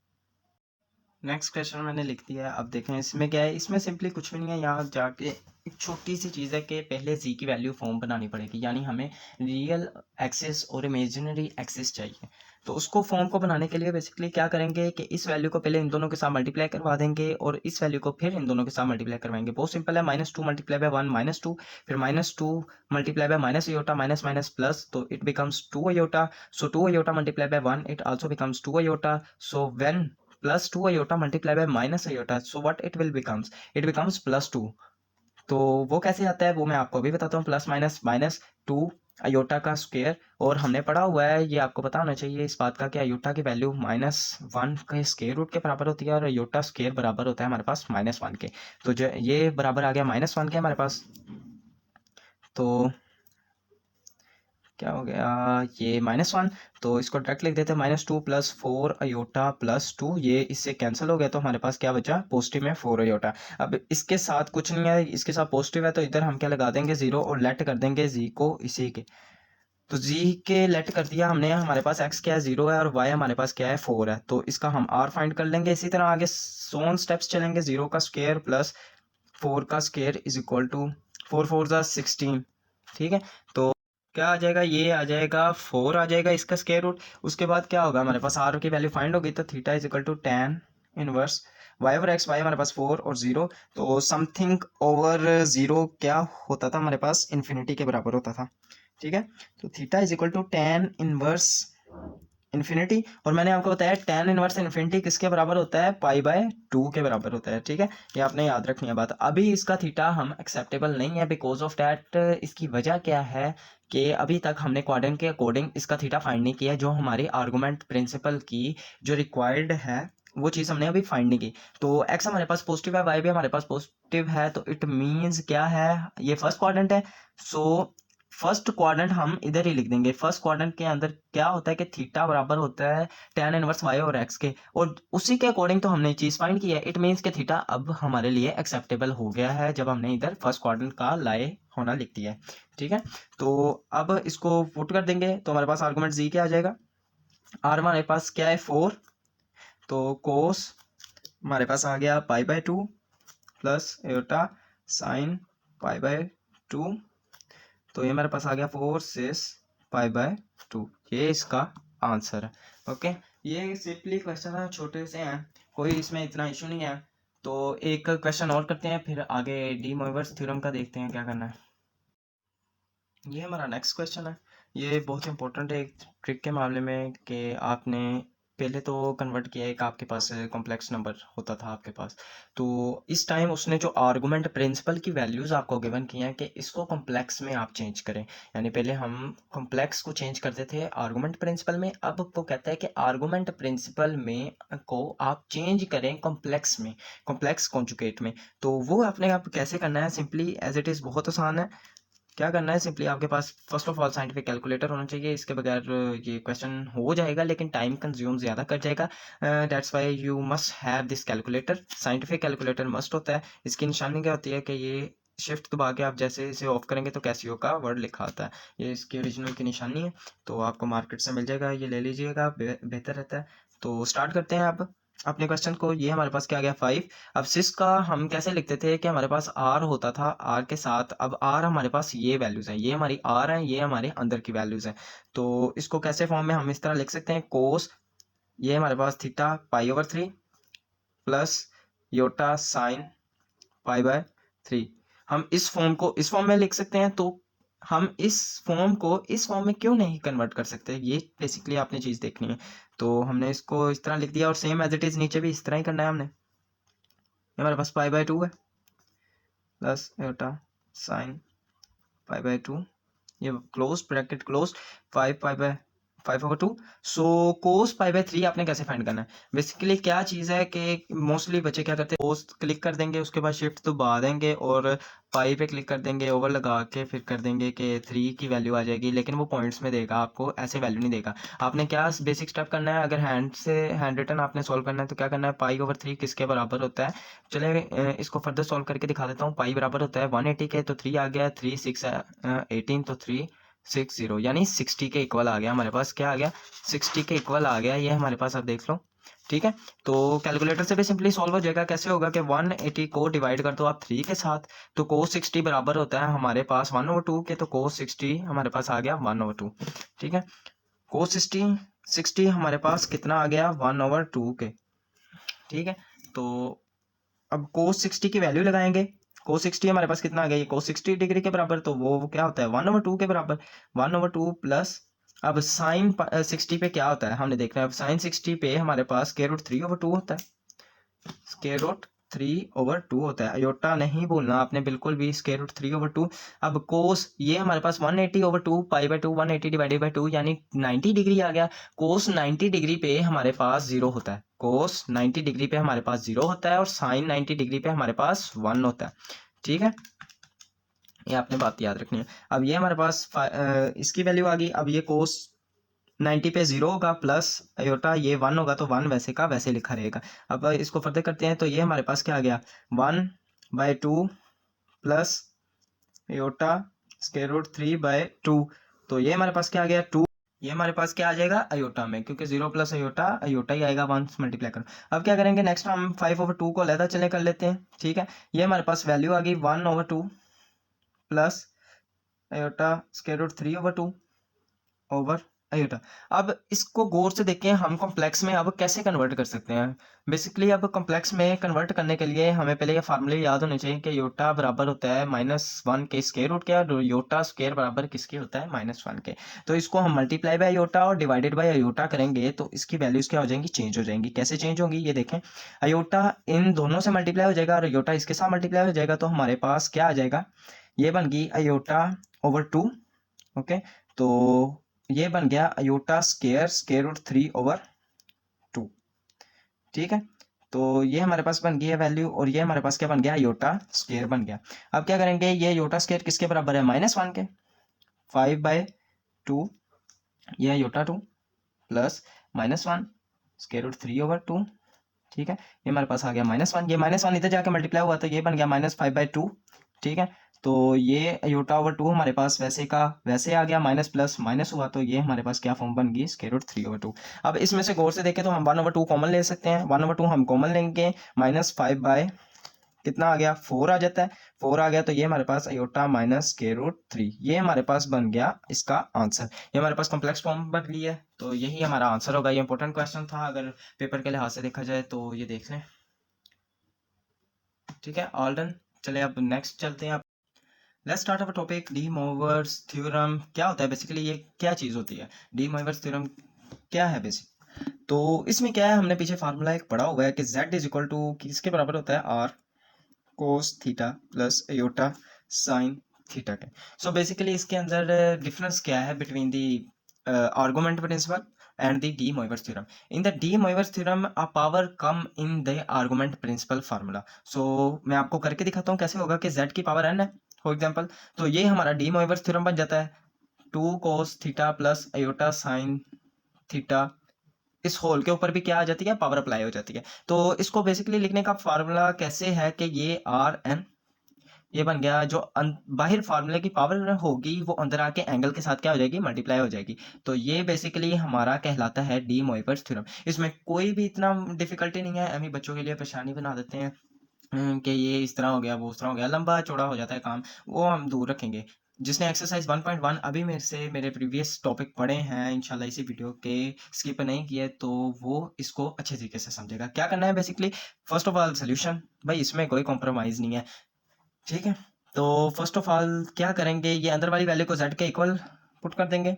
नेक्स्ट क्वेश्चन मैंने लिख दिया है। अब देखें इसमें क्या है, इसमें सिंपली कुछ भी नहीं है। यहाँ जाके एक छोटी सी चीज़ है कि पहले जी की वैल्यू फॉर्म बनानी पड़ेगी, यानी हमें रियल एक्सिस और इमेजिनरी एक्सिस चाहिए। तो उसको फॉर्म को बनाने के लिए बेसिकली क्या करेंगे कि इस वैल्यू को पहले इन दोनों के साथ मल्टीप्लाई करवा देंगे और इस वैल्यू को फिर इन दोनों के साथ मल्टीप्लाई करवाएंगे। बहुत सिंपल है, -2 मल्टीप्लाई बाय 1 -2, फिर -2 multiply by minus iota minus minus plus, तो it becomes 2 iota. So 2 iota multiply by 1 it also becomes 2 iota. So when plus 2 iota multiply by minus iota, so what it will becomes, it becomes +2। तो वो कैसे आता है वो मैं आपको अभी बताता हूँ, प्लस माइनस माइनस 2 अयोटा का स्क्वायर। और हमने पढ़ा हुआ है, ये आपको पता होना चाहिए इस बात का कि अयोटा की वैल्यू -1 के स्क्वायर रूट के बराबर होती है और अयोटा स्क्वायर बराबर होता है हमारे पास -1 के। तो जो ये बराबर आ गया -1 के हमारे पास। तो क्या हो गया, ये -1, तो इसको डायरेक्ट लिख देते हैं -2 + 4 अयोटा +2, ये इससे कैंसिल हो गया। तो हमारे पास क्या बचा, पॉजिटिव में 4 अयोटा। अब इसके साथ कुछ नहीं है, इसके साथ पॉजिटिव है तो इधर हम क्या लगा देंगे 0 और लेट कर देंगे जी को इसी के। तो जी के लेट कर दिया हमने, हमारे पास x क्या है 0 है और y हमारे पास क्या है 4 है। तो इसका हम r फाइंड कर लेंगे। इसी तरह आगे सोन स्टेप्स चलेंगे, 0 का स्क्वायर प्लस 4 का स्क्वायर इज इक्वल टू 4 4 जा 16। ठीक है, तो क्या आ जाएगा, ये आ जाएगा 4 आ जाएगा इसका स्क्वायर रूट। उसके बाद क्या होगा, हमारे पास r की वैल्यू फाइंड होगी। तो theta is equal to tan inverse y over x, y हमारे पास 4 और 0, तो समथिंग ओवर 0 क्या होता था हमारे पास, इन्फिनिटी के बराबर होता था। ठीक है, तो theta is equal to tan inverse infinity, और मैंने आपको बताया tan इनवर्स इन्फिनिटी किसके बराबर होता है, π/2 के बराबर होता है। ठीक है, ये आपने याद रखनी है बात। अभी इसका थीटा हम एक्सेप्टेबल नहीं है, बिकॉज ऑफ डैट। इसकी वजह क्या है कि अभी तक हमने क्वाड्रेंट के अकॉर्डिंग इसका थीटा फाइंड नहीं किया, जो हमारी आर्गुमेंट प्रिंसिपल की जो रिक्वायर्ड है वो चीज़ हमने अभी फाइंड नहीं की। तो x हमारे पास पॉजिटिव है, y भी हमारे पास पॉजिटिव है, तो इट मीन्स क्या है, ये फर्स्ट क्वाड्रेंट है। सो फर्स्ट क्वाड्रेंट हम इधर ही लिख देंगे। फर्स्ट क्वाड्रेंट के अंदर क्या होता है कि थीटा बराबर होता है tan इनवर्स y और x के, और उसी के अकॉर्डिंग तो हमने चीज फाइंड की है। इट मीन्स कि थीटा अब हमारे लिए एक्सेप्टेबल हो गया है जब हमने इधर फर्स्ट क्वाड्रेंट का लाए होना लिख दिया है। ठीक है, तो अब इसको पुट कर देंगे तो हमारे पास आर्गुमेंट जी क्या आ जाएगा, r हमारे पास क्या है 4, तो कोस हमारे पास आ गया π/2 प्लस एटा साइन π/2, तो ये मेरे पास आ गया 4 6 π/2, ये इसका आंसर है। ओके, ये सिंपली क्वेश्चन है, छोटे से हैं, कोई इसमें इतना इशू नहीं है। तो एक क्वेश्चन और करते हैं, फिर आगे डी मोइवर्स थ्योरम का देखते हैं क्या करना है। ये हमारा नेक्स्ट क्वेश्चन है, ये बहुत इंपॉर्टेंट है एक ट्रिक के मामले में कि आपने पहले तो कन्वर्ट किया, एक आपके पास कॉम्प्लेक्स नंबर होता था आपके पास, तो इस टाइम उसने जो आर्गुमेंट प्रिंसिपल की वैल्यूज़ आपको गिवन की हैं कि इसको कॉम्प्लेक्स में आप चेंज करें, यानी पहले हम कॉम्प्लेक्स को चेंज करते थे आर्गुमेंट प्रिंसिपल में, अब वो कहता है कि आर्गुमेंट प्रिंसिपल में को आप चेंज करें कॉम्प्लेक्स में, कॉम्प्लेक्स कॉन्जुगेट में। तो वो अपने आप कैसे करना है, सिंपली एज इट इज़ बहुत आसान है। क्या करना है, सिंपली आपके पास first of all scientific calculator होना चाहिए, इसके बगैर ये क्वेश्चन हो जाएगा लेकिन टाइम कंज्यूम ज़्यादा कर जाएगा। That's why you must have this calculator, scientific calculator must होता है। इसकी निशानी क्या होती है कि ये शिफ्ट दबा के आप जैसे इसे ऑफ करेंगे तो कैसियो का वर्ड लिखा आता है, ये इसकी ओरिजिनल की निशानी है, तो आपको मार्केट से मिल जाएगा, ये ले लीजिएगा, बेहतर रहता है। तो स्टार्ट करते हैं आप अपने क्वेश्चन को। ये हमारे पास क्या आ गया 5। अब सिस का हम कैसे लिखते थे कि हमारे पास आर होता था, आर के साथ अब आर हमारे पास ये वैल्यूज़ हैं, ये हमारी आर है, ये हमारे अंदर की वैल्यूज़ हैं। तो इसको कैसे फॉर्म में हम इस तरह लिख सकते हैं, कोस ये हमारे पास थीटा π/3 प्लस योटा साइन π/3। हम इस फॉर्म में लिख सकते हैं, तो हम इस फॉर्म को इस फॉर्म में क्यों नहीं कन्वर्ट कर सकते, ये बेसिकली आपने चीज़ देखनी है। तो हमने इसको इस तरह लिख दिया और सेम एज इट इज़ नीचे भी इस तरह ही करना है हमने। ये हमारे पास π/2 है प्लस योटा साइन π/2, ये क्लोज ब्रैकेट क्लोज 5/2। सो कोस π/3 आपने कैसे फाइंड करना है, बेसिकली क्या चीज़ है कि मोस्टली बच्चे क्या करते हैं, कोस क्लिक कर देंगे, उसके बाद शिफ्ट दबा देंगे और पाई पे क्लिक कर देंगे, ओवर लगा के फिर कर देंगे कि 3 की वैल्यू आ जाएगी, लेकिन वो पॉइंट्स में देगा आपको, ऐसे वैल्यू नहीं देगा। आपने क्या बेसिक स्टेप करना है, अगर हैंड रिटन आपने सॉल्व करना है तो क्या करना है, π/3 किसके बराबर होता है, चले इसको फर्दर सॉल्व करके दिखा देता हूँ। पाई बराबर होता है 180 के, तो 3 आ गया, 3 6 18, तो 360 यानी 60 के इक्वल आ गया हमारे पास, क्या आ गया 60 के इक्वल आ गया, ये हमारे पास, आप देख लो, ठीक है। तो कैलकुलेटर से भी सिंपली सॉल्व हो जाएगा, कैसे होगा कि 180 को डिवाइड कर दो आप 3 के साथ, तो cos 60 बराबर होता है हमारे पास 1/2 के, तो cos 60 हमारे पास आ गया 1/2, ठीक है। cos 60 हमारे पास कितना आ गया 1/2 के, ठीक है। तो अब cos 60 की वैल्यू लगाएंगे, cos 60 हमारे पास कितना आ गया, ये cos 60 डिग्री के बराबर, तो वो क्या होता है 1/2 के बराबर, 1/2 प्लस, अब साइन 60 पे क्या होता है हमने देखना है, अब साइन 60 पे हमारे पास √3/2 होता है, √3/2 होता है, अयोटा नहीं भूलना आपने बिल्कुल भी, √3/2। अब कोस ये हमारे पास 180/2 π/2, 180 डिवाइडेड बाई 2 यानी 90 डिग्री आ गया। कोस 90 डिग्री पे हमारे पास 0 होता है, कोस 90 डिग्री पे हमारे पास 0 होता है और साइन 90 डिग्री पे हमारे पास 1 होता है, ठीक है। ये आपने बात याद रखनी है। अब ये हमारे पास इसकी वैल्यू आ गई, अब ये कोस 90 पे 0 होगा प्लस अयोटा ये 1 होगा, तो 1 वैसे का वैसे लिखा रहेगा। अब इसको फर्दर करते हैं, तो ये हमारे पास क्या आ गया 1/2 प्लस अयोटा √3/2, तो ये हमारे पास क्या आ गया 2, ये हमारे पास क्या आ जाएगा अयोटा में, क्योंकि 0 प्लस अयोटा अयोटा ही आएगा, 1 मल्टीप्लाई करो। अब क्या करेंगे नेक्स्ट, हम 5/2 को अलहदा चले कर लेते हैं, ठीक है। ये हमारे पास वैल्यू आ गई 1/2 प्लस अयोटा √3/2 ओवर अयोटा। अब इसको गौर से देखें, हम कॉम्प्लेक्स में अब कैसे कन्वर्ट कर सकते हैं। बेसिकली अब कॉम्प्लेक्स में कन्वर्ट करने के लिए हमें पहले ये फार्मूले याद होने चाहिए कि योटा बराबर होता है -1 के स्क्वायर रूट के, और योटा स्क्वायर बराबर किसके होता है -1 के। तो इसको हम मल्टीप्लाई बाय अयोटा और डिवाइडेड बाय अयोटा करेंगे तो इसकी वैल्यूज क्या हो जाएंगी, चेंज हो जाएंगी। कैसे चेंज होंगी ये देखें, अयोटा इन दोनों से मल्टीप्लाई हो जाएगा और अयोटा इसके साथ मल्टीप्लाई हो जाएगा, तो हमारे पास क्या आ जाएगा, ये बन गई अयोटा ओवर 2, ओके। तो ये बन गया अयोटा √3/2, ठीक है। तो ये हमारे पास बन गई है वैल्यू, और ये हमारे पास क्या बन गया, अयोटा स्क्वायर बन गया। अब क्या करेंगे, ये अयोटा स्क्वायर किसके बराबर है -1 के, 5/2, ये अयोटा 2 प्लस -1 √3/2, ठीक है। ये हमारे पास आ गया -1, ये -1 इधर जाके मल्टीप्लाई हुआ तो ये बन गया -5/2, ठीक है। तो ये अयोटा ओवर 2 हमारे पास वैसे का वैसे आ गया, माइनस प्लस माइनस हुआ, तो ये हमारे पास क्या फॉर्म बन गई, √3/2। अब इसमें से गौर से देखें तो हम 1/2 कॉमन ले सकते हैं, 1/2 हम कॉमन लेंगे, -5 कितना आ गया 4 आ जाता है, 4 आ गया, तो ये हमारे पास अयोटा -√3, ये हमारे पास बन गया इसका आंसर। ये हमारे पास कॉम्प्लेक्स फॉर्म बन गई है, तो यही हमारा आंसर होगा। ये इंपॉर्टेंट क्वेश्चन था अगर पेपर के लिहाज से देखा जाए तो, ये देख लें, ठीक है, ऑल डन। चले अब नेक्स्ट चलते हैं। Let's start our topic, D Moivre's theorem क्या होता है, बेसिकली ये क्या चीज़ होती है, डी मोइवर्स थ्योरम क्या है बेसिक। तो इसमें क्या है, हमने पीछे फार्मूला एक पढ़ा हुआ है कि z इज इक्वल टू किसके बराबर होता है, r cos theta plus iota sine theta के। सो बेसिकली इसके अंदर डिफरेंस क्या है between the argument principal and the de Moivre's theorem. In the de Moivre's theorem, a power come in the argument principal formula. So मैं आपको करके दिखाता हूँ कैसे होगा कि z की पावर n है फॉर एग्जांपल, तो ये हमारा de Moivre's theorem बन जाता है 2 cos theta plus iota sine theta, इस होल के ऊपर भी क्या आ जाती है, पावर अप्लाई हो जाती है। तो इसको बेसिकली लिखने का फार्मूला कैसे है कि ये आर एन, ये बन गया जो बाहर फार्मूले की पावर होगी वो अंदर आके एंगल के साथ क्या हो जाएगी, मल्टीप्लाई हो जाएगी। तो ये बेसिकली हमारा कहलाता है डी मोइवर्स थ्योरम। इसमें कोई भी इतना डिफिकल्टी नहीं है, हम ही बच्चों के लिए परेशानी बना देते हैं कि ये इस तरह हो गया वो उस तरह हो गया, लंबा चौड़ा हो जाता है काम, वो हम दूर रखेंगे। जिसने एक्सरसाइज 1.1 अभी मेरे से मेरे प्रीवियस टॉपिक पढ़े हैं इंशाल्लाह इसी वीडियो के, स्किप नहीं किए, तो वो इसको अच्छे तरीके से समझेगा। क्या करना है basically, first of all solution, भाई इसमें कोई कॉम्प्रोमाइज़ नहीं है, ठीक है। तो फर्स्ट ऑफ ऑल क्या करेंगे, ये अंदर वाली वैल्यू को z के इक्वल पुट कर देंगे,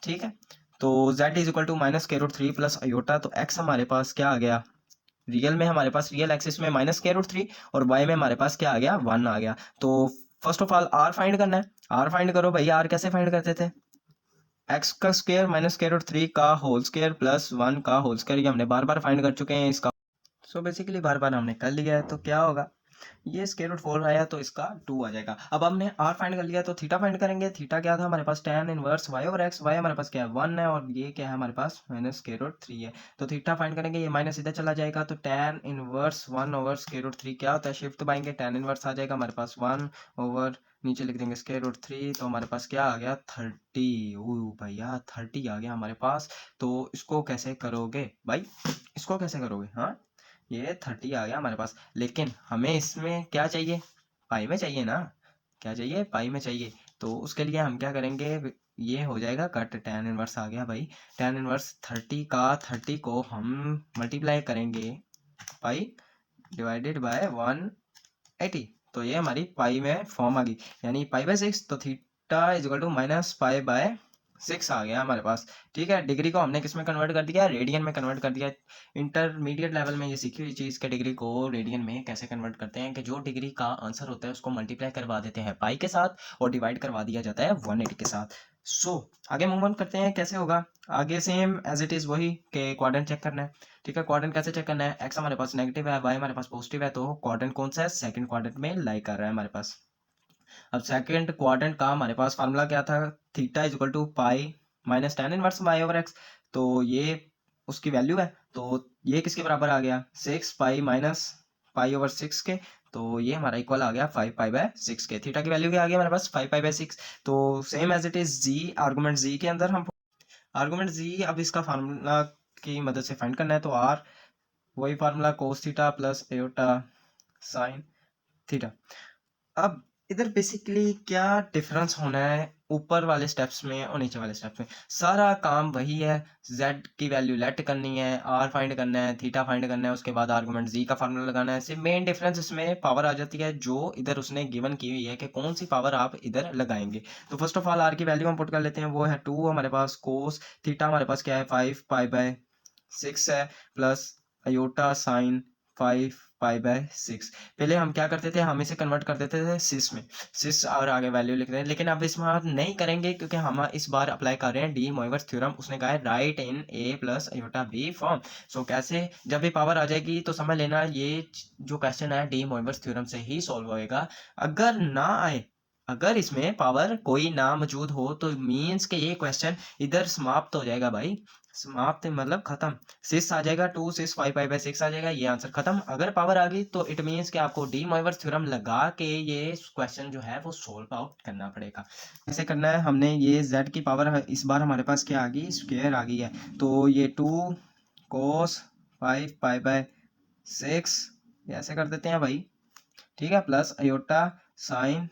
ठीक है। तो z is equal to minus के रूट थ्री प्लस अयोटा, तो x हमारे पास क्या आ गया, रियल में हमारे पास रियल एक्सिस में माइनस के रूट थ्री और y में हमारे पास क्या आ गया, 1 आ गया। तो first of all r find करना है, r फाइंड करो भाई, r कैसे फाइंड करते थे, x का स्क्वायर माइनस के रूट थ्री का होल स्क्वायर प्लस 1 का होल स्क्वायर, ये हमने बार बार फाइंड कर चुके हैं इसका। सो बेसिकली बार बार हमने कर लिया है, तो क्या होगा, ये स्क्वायर रूट 4 आया तो इसका 2 आ जाएगा। अब हमने r फाइंड कर लिया तो थीटा फाइंड करेंगे, थीटा क्या था हमारे पास, tan inverse y over x, y हमारे पास क्या है 1 है और ये क्या है हमारे पास माइनस स्क्वायर रूट 3 है। तो थीटा फाइंड करेंगे, ये माइनस इधर चला जाएगा, तो tan inverse 1 over square root 3 क्या होता है, शिफ्ट दबाएंगे tan इनवर्स आ जाएगा हमारे पास 1 ओवर नीचे लिख देंगे स्क्वायर रूट 3, तो हमारे पास क्या आ गया 30। ओ भैया 30 आ गया हमारे पास। तो इसको कैसे करोगे भाई, इसको कैसे करोगे, हाँ ये 30 आ गया हमारे पास, लेकिन हमें इसमें क्या चाहिए, पाई में चाहिए ना, क्या चाहिए, पाई में चाहिए। तो उसके लिए हम क्या करेंगे, ये हो जाएगा कट, tan इनवर्स आ गया भाई, tan इनवर्स 30 का 30 को हम मल्टीप्लाई करेंगे पाई डिवाइडेड बाय 180, तो ये हमारी पाई में फॉर्म आ गई, यानी पाई बाय 6, तो theta is equal to minus pi by 6 आ गया हमारे पास, ठीक है। डिग्री को हमने किस में कन्वर्ट कर दिया, रेडियन में कन्वर्ट कर दिया। इंटरमीडिएट लेवल में ये सीखी हुई चीज़ के डिग्री को रेडियन में कैसे कन्वर्ट करते हैं कि जो डिग्री का आंसर होता है उसको मल्टीप्लाई करवा देते हैं पाई के साथ और डिवाइड करवा दिया जाता है 180 के साथ। सो आगे मूव ऑन करते हैं, कैसे होगा आगे, सेम एज इट इज़ वही के क्वाड्रेंट चेक करना है, ठीक है। क्वाड्रेंट कैसे चेक करना है, एक्स हमारे पास नेगेटिव है, वाई हमारे पास पॉजिटिव है, तो क्वाड्रेंट कौन सा है, सेकंड क्वाड्रेंट में लाई कर रहा है हमारे पास। अब सेकंड क्वाड्रेंट का हमारे पास फार्मूला क्या था, theta is equal to pi minus tan inverse y over x, तो ये उसकी वैल्यू है, तो ये किसके बराबर आ गया 6 पाई माइनस पाई ओवर 6 के, तो ये हमारा इक्वल आ गया 5 पाई बाय 6 के। थीटा की वैल्यू क्या आ गया हमारे पास 5 पाई बाय 6। तो same as it is z, argument z के अंदर हम आर्गुमेंट जी, अब इसका फार्मूला की मदद से फाइंड करना है, तो आर वही फार्मूला कोस theta plus iota sine theta. अब इधर बेसिकली क्या डिफरेंस होना है ऊपर वाले स्टेप्स में और नीचे वाले स्टेप्स में, सारा काम वही है, z की वैल्यू लेट करनी है, r फाइंड करना है, थीटा फाइंड करना है, उसके बाद आर्गुमेंट z का फार्मूला लगाना है। सिर्फ मेन डिफरेंस इसमें पावर आ जाती है जो इधर उसने गिवन की हुई है कि कौन सी पावर आप इधर लगाएंगे। तो फर्स्ट ऑफ ऑल r की वैल्यू हम पुट कर लेते हैं, वो है 2 हमारे पास, कोस थीटा हमारे पास क्या है 5 पाई बाय 6 है, plus iota sign 5 pi by 6। पहले हम क्या करते थे, हम इसे कन्वर्ट कर देते थे सिस में, सिस और आगे वैल्यू लिख रहे हैं, लेकिन अब इसमें हम नहीं करेंगे क्योंकि हम इस बार अप्लाई कर रहे हैं डी मोइवर्स थ्योरम। उसने कहा है राइट इन ए प्लस अयोटा बी फॉर्म। सो कैसे, जब भी पावर आ जाएगी तो समझ लेना ये जो क्वेश्चन है डी मोइवर्स थ्योरम से ही सॉल्व होएगा। अगर ना आए, अगर इसमें पावर कोई ना मौजूद हो तो मीन्स के ये क्वेश्चन इधर समाप्त हो जाएगा भाई, समाप्त मतलब खत्म, सिस आ जाएगा 2 सिस 5 पाई बाय 6 आ जाएगा, ये आंसर खत्म। अगर पावर आ गई तो इट मीन्स कि आपको डी मोइवर्स थ्योरम लगा के ये क्वेश्चन जो है वो सोल्व आउट करना पड़ेगा। कैसे करना है, हमने ये z की पावर इस बार हमारे पास क्या आ गई, स्क्वायर आ गई है, तो ये 2 कोस 5 पाई बाय 6 ऐसे कर देते हैं भाई, ठीक है, plus iota sign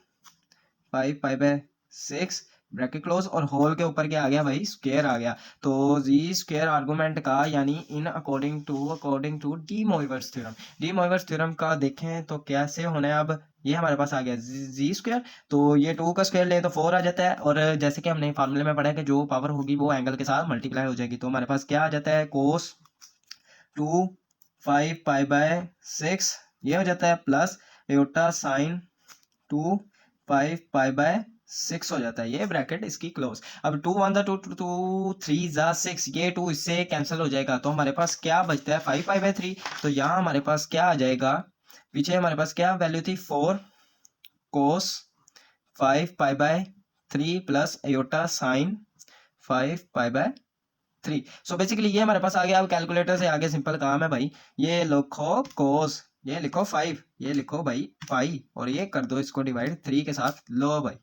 5 pi by 6, bracket close, और होल के ऊपर क्या आ गया भाई, स्क्वायर आ गया। तो जी स्क्वायर आर्गुमेंट का यानी in according to de Moivre's theorem, de Moivre's theorem का देखें तो कैसे होना है। अब ये हमारे पास आ गया जी स्क्वायर, तो ये 2 का स्क्वायर ले तो 4 आ जाता है, और जैसे कि हमने फार्मूले में पढ़ा है कि जो पावर होगी वो एंगल के साथ मल्टीप्लाई हो जाएगी, तो हमारे पास क्या आ जाता है, कोस 2 5 पाई बाय 6 ये हो जाता है, plus iota sine 2 5 pi by 6 हो जाता है, ये ब्रैकेट इसकी क्लोज। अब 2 1 2 2 3 जा 6, ये 2 इससे कैंसिल हो जाएगा, तो हमारे पास क्या बचता है 5 पाई बाय 3। तो यहाँ हमारे पास क्या आ जाएगा, पीछे हमारे पास क्या वैल्यू थी 4 cos 5 pi by 3 plus iota sine 5 pi by 3। So basically ये हमारे पास आ गया। अब कैलकुलेटर से आगे सिंपल काम है भाई, ये लिखो कोस, ये लिखो 5, ये लिखो भाई पाई, और ये कर दो इसको डिवाइड 3 के साथ, लो भाई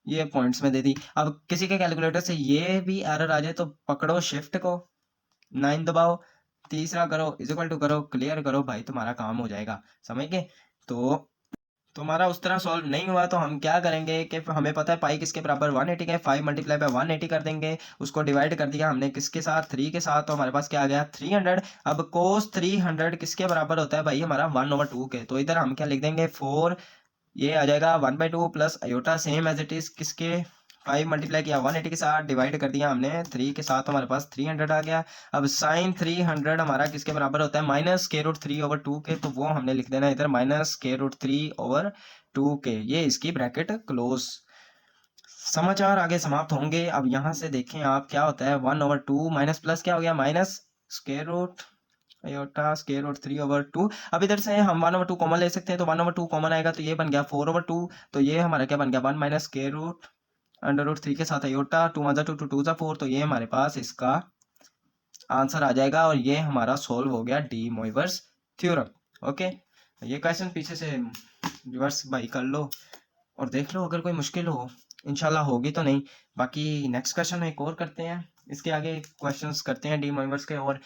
ये पॉइंट्स में दे दी। अब किसी के कैलकुलेटर से ये भी एरर आ जाए तो पकड़ो शिफ्ट को 9 दबाओ, तीसरा करो इज इक्वल टू करो, क्लियर करो भाई, तुम्हारा काम हो जाएगा, समझ गए। तो तुम्हारा उस तरह सॉल्व नहीं हुआ तो हम क्या करेंगे कि हमें पता है पाई किसके बराबर 180 का है, 5 मल्टीप्लाई बाय 180 कर देंगे, उसको डिवाइड कर दिया हमने किसके साथ, 3 के साथ, तो हमारे पास क्या आ गया 300। अब कोस 300 किसके बराबर होता है भाई, हमारा 1/2 के, तो इधर हम क्या लिख देंगे 4, ये आ जाएगा 1/2 plus iota same as it is किसके, 5 मल्टीप्लाई किया 180 के साथ, डिवाइड कर दिया हमने 3 के साथ, तो हमारे पास 300 आ गया। अब साइन 300 हमारा किसके बराबर होता है, माइनस के रूट 3/2 के, तो वो हमने लिख देना इधर माइनस के रूट 3/2 के, ये इसकी ब्रैकेट क्लोज। समाचार आगे समाप्त होंगे। अब यहाँ से देखें आप क्या होता है 1/2 माइनस प्लस क्या हो गया minus square root iota square root 3/2। अब इधर से हम 1/2 कॉमन ले सकते हैं, तो 1/2 कॉमन आएगा तो ये बन गया 4/2, तो ये हमारा क्या बन गया 1 minus square root under root 3 के साथ अयोटा 2 1 2 2 2 4, तो ये हमारे पास इसका आंसर आ जाएगा, और ये हमारा सोल्व हो गया डी मोइवर्स थ्योरम। ओके, ये क्वेश्चन पीछे से रिवर्स भाई कर लो और देख लो, अगर कोई मुश्किल हो इंशाल्लाह होगी तो नहीं। बाकी नेक्स्ट क्वेश्चन एक और करते हैं, इसके आगे क्वेश्चंस करते हैं डी मोइवर्स के, और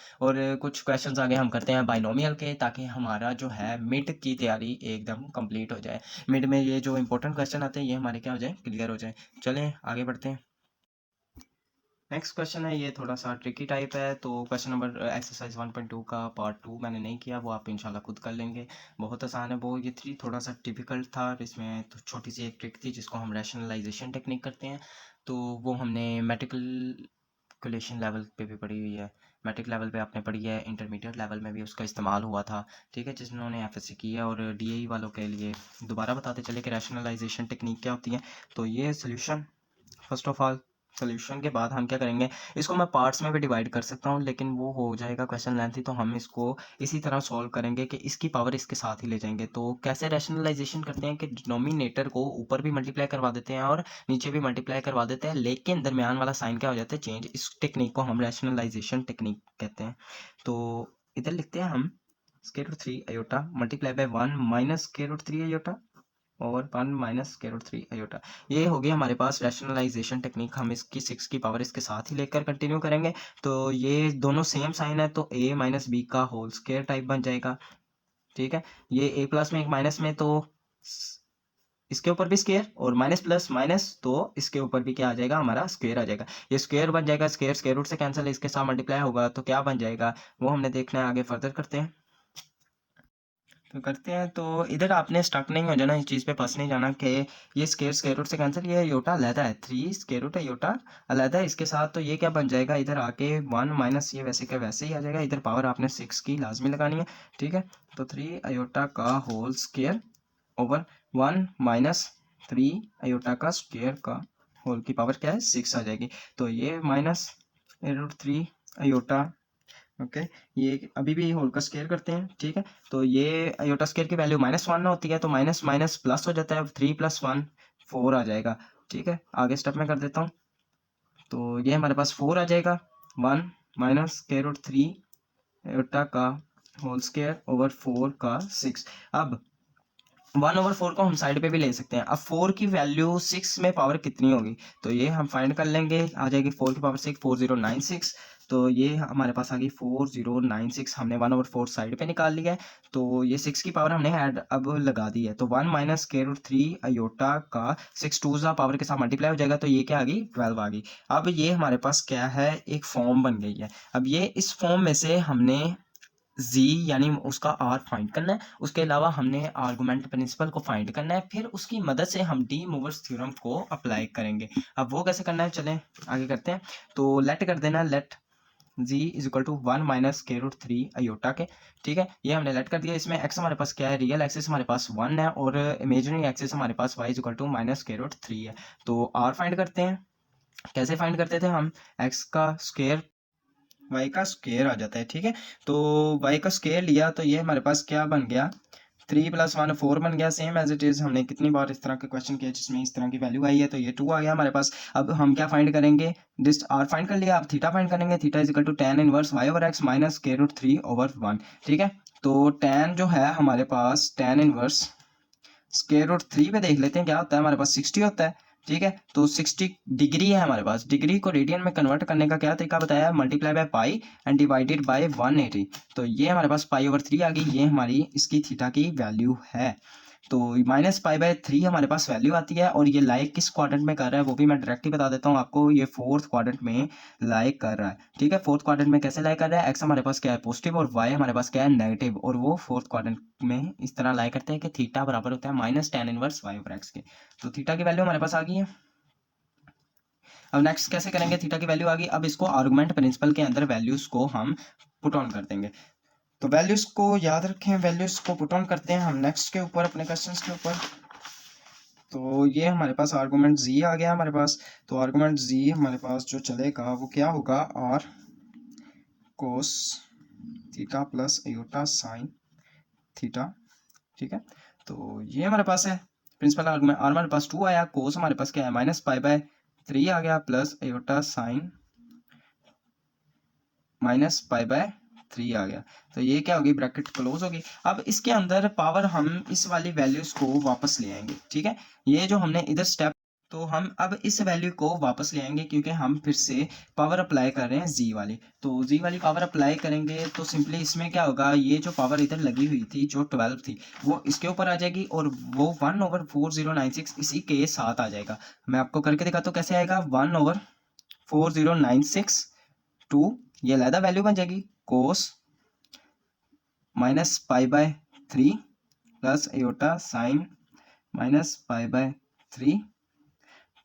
कुछ क्वेश्चंस आगे हम करते हैं बाइनोमियल के, ताकि हमारा जो है मिड की तैयारी एकदम कंप्लीट हो जाए। मिड में ये जो इंपॉर्टेंट क्वेश्चन आते हैं ये हमारे क्या हो जाए, क्लियर हो जाए। चलें आगे बढ़ते हैं। नेक्स्ट क्वेश्चन है, ये थोड़ा सा ट्रिकी टाइप है, तो क्वेश्चन नंबर एक्सरसाइज 1.2 का पार्ट 2 मैंने नहीं किया, वो आप इंशाल्लाह खुद कर लेंगे, बहुत आसान है वो। ये 3 थोड़ा सा डिफिकल्ट था, इसमें तो छोटी सी एक ट्रिक थी जिसको हम रैशनलाइजेशन टेक्निक करते हैं, तो वो हमने मैट्रिकुलेशन लेवल पे भी पढ़ी हुई है, मैट्रिक लेवल पे आपने पढ़ी है, इंटरमीडिएट लेवल में भी उसका इस्तेमाल हुआ था, ठीक है, जिन्होंने एफएससी की है, और डीएई वालों के लिए दोबारा बताते चले कि रैशनलाइजेशन टेक्निक क्या होती है। तो ये solution, first of all solution के बाद हम क्या करेंगे, इसको मैं पार्ट्स में भी डिवाइड कर सकता हूँ, लेकिन वो हो जाएगा क्वेश्चन लेंथी, तो हम इसको इसी तरह सॉल्व करेंगे कि इसकी पावर इसके साथ ही ले जाएंगे। तो कैसे रैशनलाइजेशन करते हैं कि डिनोमिनेटर को ऊपर भी मल्टीप्लाई करवा देते हैं और नीचे भी मल्टीप्लाई करवा देते हैं, लेकिन दरमियान वाला साइन क्या हो जाता है चेंज, इस टेक्निक को हम रैशनलाइजेशन टेक्निक कहते हैं। तो इधर लिखते हैं हम square root 3 iota multiply by 1 minus square root 3 iota और 1 माइनस स्क्वायर रूट 3 अयोटा। ये हो गया हमारे पास रैशनलाइजेशन टेक्निक, हम इसकी 6 की पावर इसके साथ ही लेकर कंटिन्यू करेंगे। तो ये दोनों सेम साइन है, तो a माइनस बी का होल स्क्वायर टाइप बन जाएगा, ठीक है। ये a प्लस में एक माइनस में, तो इसके ऊपर भी स्क्वायर, और माइनस प्लस माइनस, तो इसके ऊपर भी क्या आ जाएगा हमारा स्क्वायर आ जाएगा, ये स्क्वायर बन जाएगा, स्क्वायर स्क्वायर रूट से कैंसिल है, इसके साथ मल्टीप्लाई होगा तो क्या बन जाएगा वो हमने देखना है, आगे फर्दर करते हैं। तो करते हैं, तो इधर आपने स्टक नहीं हो जाना, इस चीज़ पे फंस नहीं जाना कि ये स्क्वायर रूट से कैंसिल, ये योटा अलहदा है, 3 स्क्वायर रूट है योटा अलहदा है इसके साथ, तो ये क्या बन जाएगा इधर आके 1 माइनस ये वैसे का वैसे ही आ जाएगा, इधर पावर आपने 6 की लाजमी लगानी है, ठीक है। तो 3 अयोटा का whole square over 1 minus 3 iota का स्क्वायर का होल की पावर क्या है 6 आ जाएगी, तो ये माइनस √3 अयोटा, ओके। ये अभी भी होल का स्क्वायर करते हैं, ठीक है। तो ये अयोटा स्क्वायर की वैल्यू -1 होती है, तो माइनस माइनस प्लस हो जाता है, 3 + 1 4 आ जाएगा, ठीक है। आगे स्टेप में कर देता हूँ, तो ये हमारे पास 4 आ जाएगा, 1 माइनस स्क्वायर रूट 3 अयोटा का होल स्क्वायर ओवर 4 का 6। अब 1/4 को हम साइड पे भी ले सकते हैं। अब 4 की वैल्यू 6 में पावर कितनी होगी, तो ये हम फाइंड कर लेंगे, आ जाएगी 4 की पावर 6 4096, तो ये हमारे पास आ गई 4096, हमने 1/4 साइड पे निकाल लिया है, तो ये 6 की पावर हमने ऐड अब लगा दी है, तो 1 माइनस स्क्वायर रूट 3 आयोटा का 6 टू ज़ा पावर के साथ मल्टीप्लाई हो जाएगा, तो ये क्या आ गई 12 आ गई। अब ये हमारे पास क्या है, एक फॉर्म बन गई है। अब ये इस फॉर्म में से हमने z यानी उसका r फाइंड करना है, उसके अलावा हमने आर्गुमेंट प्रिंसिपल को फाइंड करना है, फिर उसकी मदद से हम डी मूवर्स थ्योरम को अप्लाई करेंगे। अब वो कैसे करना है, चलें आगे करते हैं। तो लेट कर देना, let z is equal to 1 minus square root 3 iota के, ठीक है, ये हमने लेट कर दिया। इसमें x हमारे पास क्या है, रियल एक्सिस हमारे पास 1 है और इमेजिनरी एक्सिस हमारे पास y is equal to minus square root 3 है। तो r फाइंड करते हैं, कैसे फाइंड करते थे हम, x का स्क्वायर y का स्क्वायर आ जाता है, ठीक है। तो y का स्क्वायर लिया तो ये हमारे पास क्या बन गया, 3 + 1 4 बन गया, सेम एज इट इज। हमने कितनी बार इस तरह के क्वेश्चन किए जिसमें इस तरह की वैल्यू आई है, तो ये 2 आ गया हमारे पास। अब हम क्या फाइंड करेंगे, डिस्ट r फाइंड कर लिया, अब थीटा फाइंड करेंगे, theta is equal to tan inverse y/x minus square root 3/1, ठीक है। तो tan जो है हमारे पास, tan इनवर्स स्क्वायर रूट 3 पे देख लेते हैं क्या होता है, हमारे पास 60 होता है, ठीक है। तो 60 डिग्री है हमारे पास, डिग्री को रेडियन में कन्वर्ट करने का क्या तरीका बताया, multiply by pi and divided by 180। तो ये हमारे पास पाई/3 आ गई, ये हमारी इसकी थीटा की वैल्यू है। तो माइनस पाई/3 हमारे पास वैल्यू आती है, और ये लाइक किस क्वाड्रेंट में कर रहा है वो भी मैं डायरेक्टली बता देता हूँ आपको, ये 4th क्वाड्रेंट में लाइक कर रहा है, ठीक है। 4th क्वाड्रेंट में कैसे लाइक कर रहा है, एक्स हमारे पास क्या है पॉजिटिव और वाई हमारे पास क्या है नेगेटिव, और वो 4th क्वाड्रेंट में इस तरह लाइक करते हैं कि थीटा बराबर होता है माइनस tan इनवर्स y/x के। तो थीटा की वैल्यू हमारे पास आ गई है। अब नेक्स्ट कैसे करेंगे, थीटा की वैल्यू आ गई, अब इसको आर्गुमेंट प्रिंसिपल के अंदर वैल्यूज को हम पुट ऑन कर देंगे। तो वैल्यूज को याद रखें, वैल्यूज को पुट ऑन करते हैं हम नेक्स्ट के ऊपर, अपने क्वेश्चंस के ऊपर। तो ये हमारे पास आर्गुमेंट z आ गया हमारे पास। तो आर्गुमेंट z हमारे पास जो चलेगा वो क्या होगा, r cos theta plus iota sine theta, ठीक है। तो ये हमारे पास है प्रिंसिपल आर्गुमेंट। r हमारे पास 2 आया, कोस हमारे पास क्या है माइनस पाई/3 आ गया, प्लस आयोटा साइन माइनस पाई/3 आ गया। तो ये क्या होगी, ब्रैकेट क्लोज होगी। अब इसके अंदर पावर हम इस वाली वैल्यूज को वापस ले आएंगे, ठीक है। ये जो हमने इधर स्टेप, तो हम अब इस वैल्यू को वापस ले आएंगे क्योंकि हम फिर से पावर अप्लाई कर रहे हैं जी वाली। तो जी वाली पावर अप्लाई करेंगे तो सिंपली इसमें क्या होगा, ये जो पावर इधर लगी हुई थी जो 12 थी वो इसके ऊपर आ जाएगी, और वो 1/4096 इसी के साथ आ जाएगा। मैं आपको करके दिखाता हूँ कैसे आएगा, 1/4096 टू ये अलहदा वैल्यू बन जाएगी कोस माइनस पाई/3 प्लस आयोटा साइन माइनस पाई/3,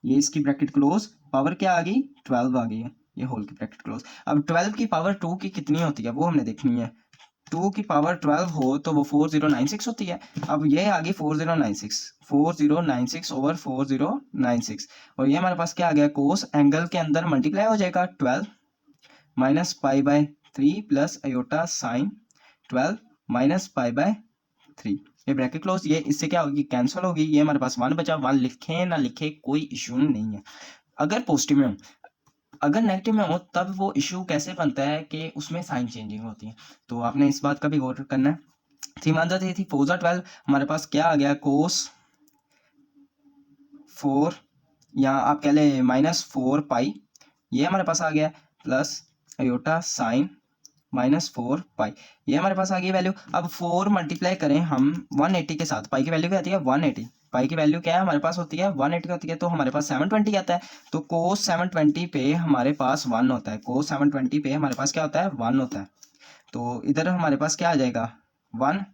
ये इसकी ब्रैकेट क्लोज, पावर क्या आ गई 12 आ गई है, ये होल की ब्रैकेट क्लोज। अब 12 की पावर 2 की कितनी होती है वो हमने देखनी है, 2 की पावर 12 हो तो वो 4096 होती है। अब ये आ गई 4096/4096, और ये हमारे पास क्या आ गया, कोस एंगल के अंदर मल्टीप्लाई हो जाएगा 12 माइनस पाई/3 प्लस आयोटा साइन 12 माइनस पाई/3, ये ब्रैकेट क्लोज। ये इससे क्या होगी, कैंसिल होगी, ये हमारे पास 1 बचा, 1 लिखे ना लिखे कोई इशू नहीं है। अगर पॉजिटिव में हो, अगर नेगेटिव में हो तब वो इशू कैसे बनता है कि उसमें साइन चेंजिंग होती है, तो आपने इस बात का भी गौर करना है। थी मान जाती थी 4/12, हमारे पास क्या आ गया कोस 4, या आप कह ले -4 पाई, ये हमारे पास आ गया, प्लस आयोटा साइन -4 पाई, ये हमारे पास आ गई वैल्यू। अब 4 मल्टीप्लाई करें हम 180 के साथ, पाई की वैल्यू क्या आती है 180, पाई की वैल्यू क्या है हमारे पास होती है 180 होती है, तो हमारे पास 720 आता है। तो कोस 720 पे हमारे पास 1 होता है, कोस 720 पे हमारे पास क्या होता है 1 होता है। तो इधर हमारे पास क्या आ जाएगा 1,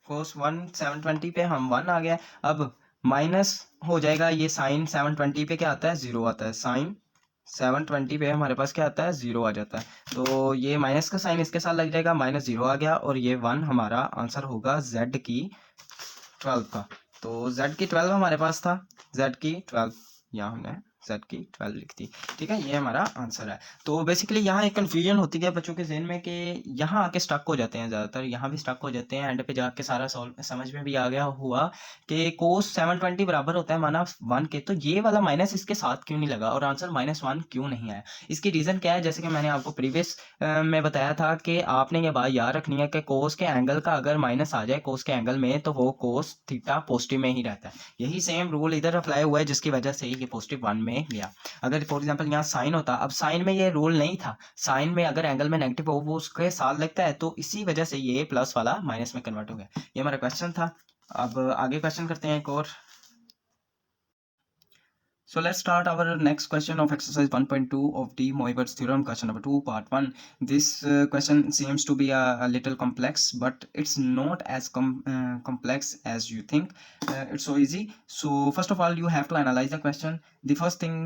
कोस 720 पे हम 1 आ गया। अब माइनस हो जाएगा, ये साइन 720 पे क्या आता है 0 आता है, साइन 720 पे हमारे पास क्या आता है 0 आ जाता है। तो ये माइनस का साइन इसके साथ लग जाएगा, -0 आ गया, और ये 1 हमारा आंसर होगा z की 12 का। तो z की 12 हमारे पास था, z की 12 यहाँ हमने z की 12 लिख दी, ठीक है, ये हमारा आंसर है। तो बेसिकली यहाँ एक कन्फ्यूजन होती है बच्चों के जहन में कि यहाँ आके स्टक हो जाते हैं, ज़्यादातर यहाँ भी स्टक हो जाते हैं, एंड पे जाके सारा सॉल्व समझ में भी आ गया हुआ कि कोस 720 बराबर होता है माना 1 के, तो ये वाला माइनस इसके साथ क्यों नहीं लगा और आंसर -1 क्यों नहीं आया। इसकी रीज़न क्या है, जैसे कि मैंने आपको प्रीवियस में बताया था कि आपने ये बात याद रखनी है कि कोस के एंगल का अगर माइनस आ जाए कोस के एंगल में तो वो कोस थीटा पॉजिटिव में ही रहता है। यही सेम रूल इधर अप्लाई हुआ है जिसकी वजह से ये पॉजिटिव 1 में में गया। अगर फॉर एग्जांपल यहाँ साइन होता, अब साइन में ये रूल नहीं था, साइन में अगर एंगल में नेगेटिव हो वो उसके साथ लगता है, तो इसी वजह से ये प्लस वाला माइनस में कन्वर्ट हो गया। ये हमारा क्वेश्चन था। अब आगे क्वेश्चन करते हैं एक और। So let's start our next question of exercise 1.2 of de Moivre's theorem, question number 2, part 1. This question seems to be a little complex, but it's not as complex as you think. It's so easy. So first of all, you have to analyze the question. The first thing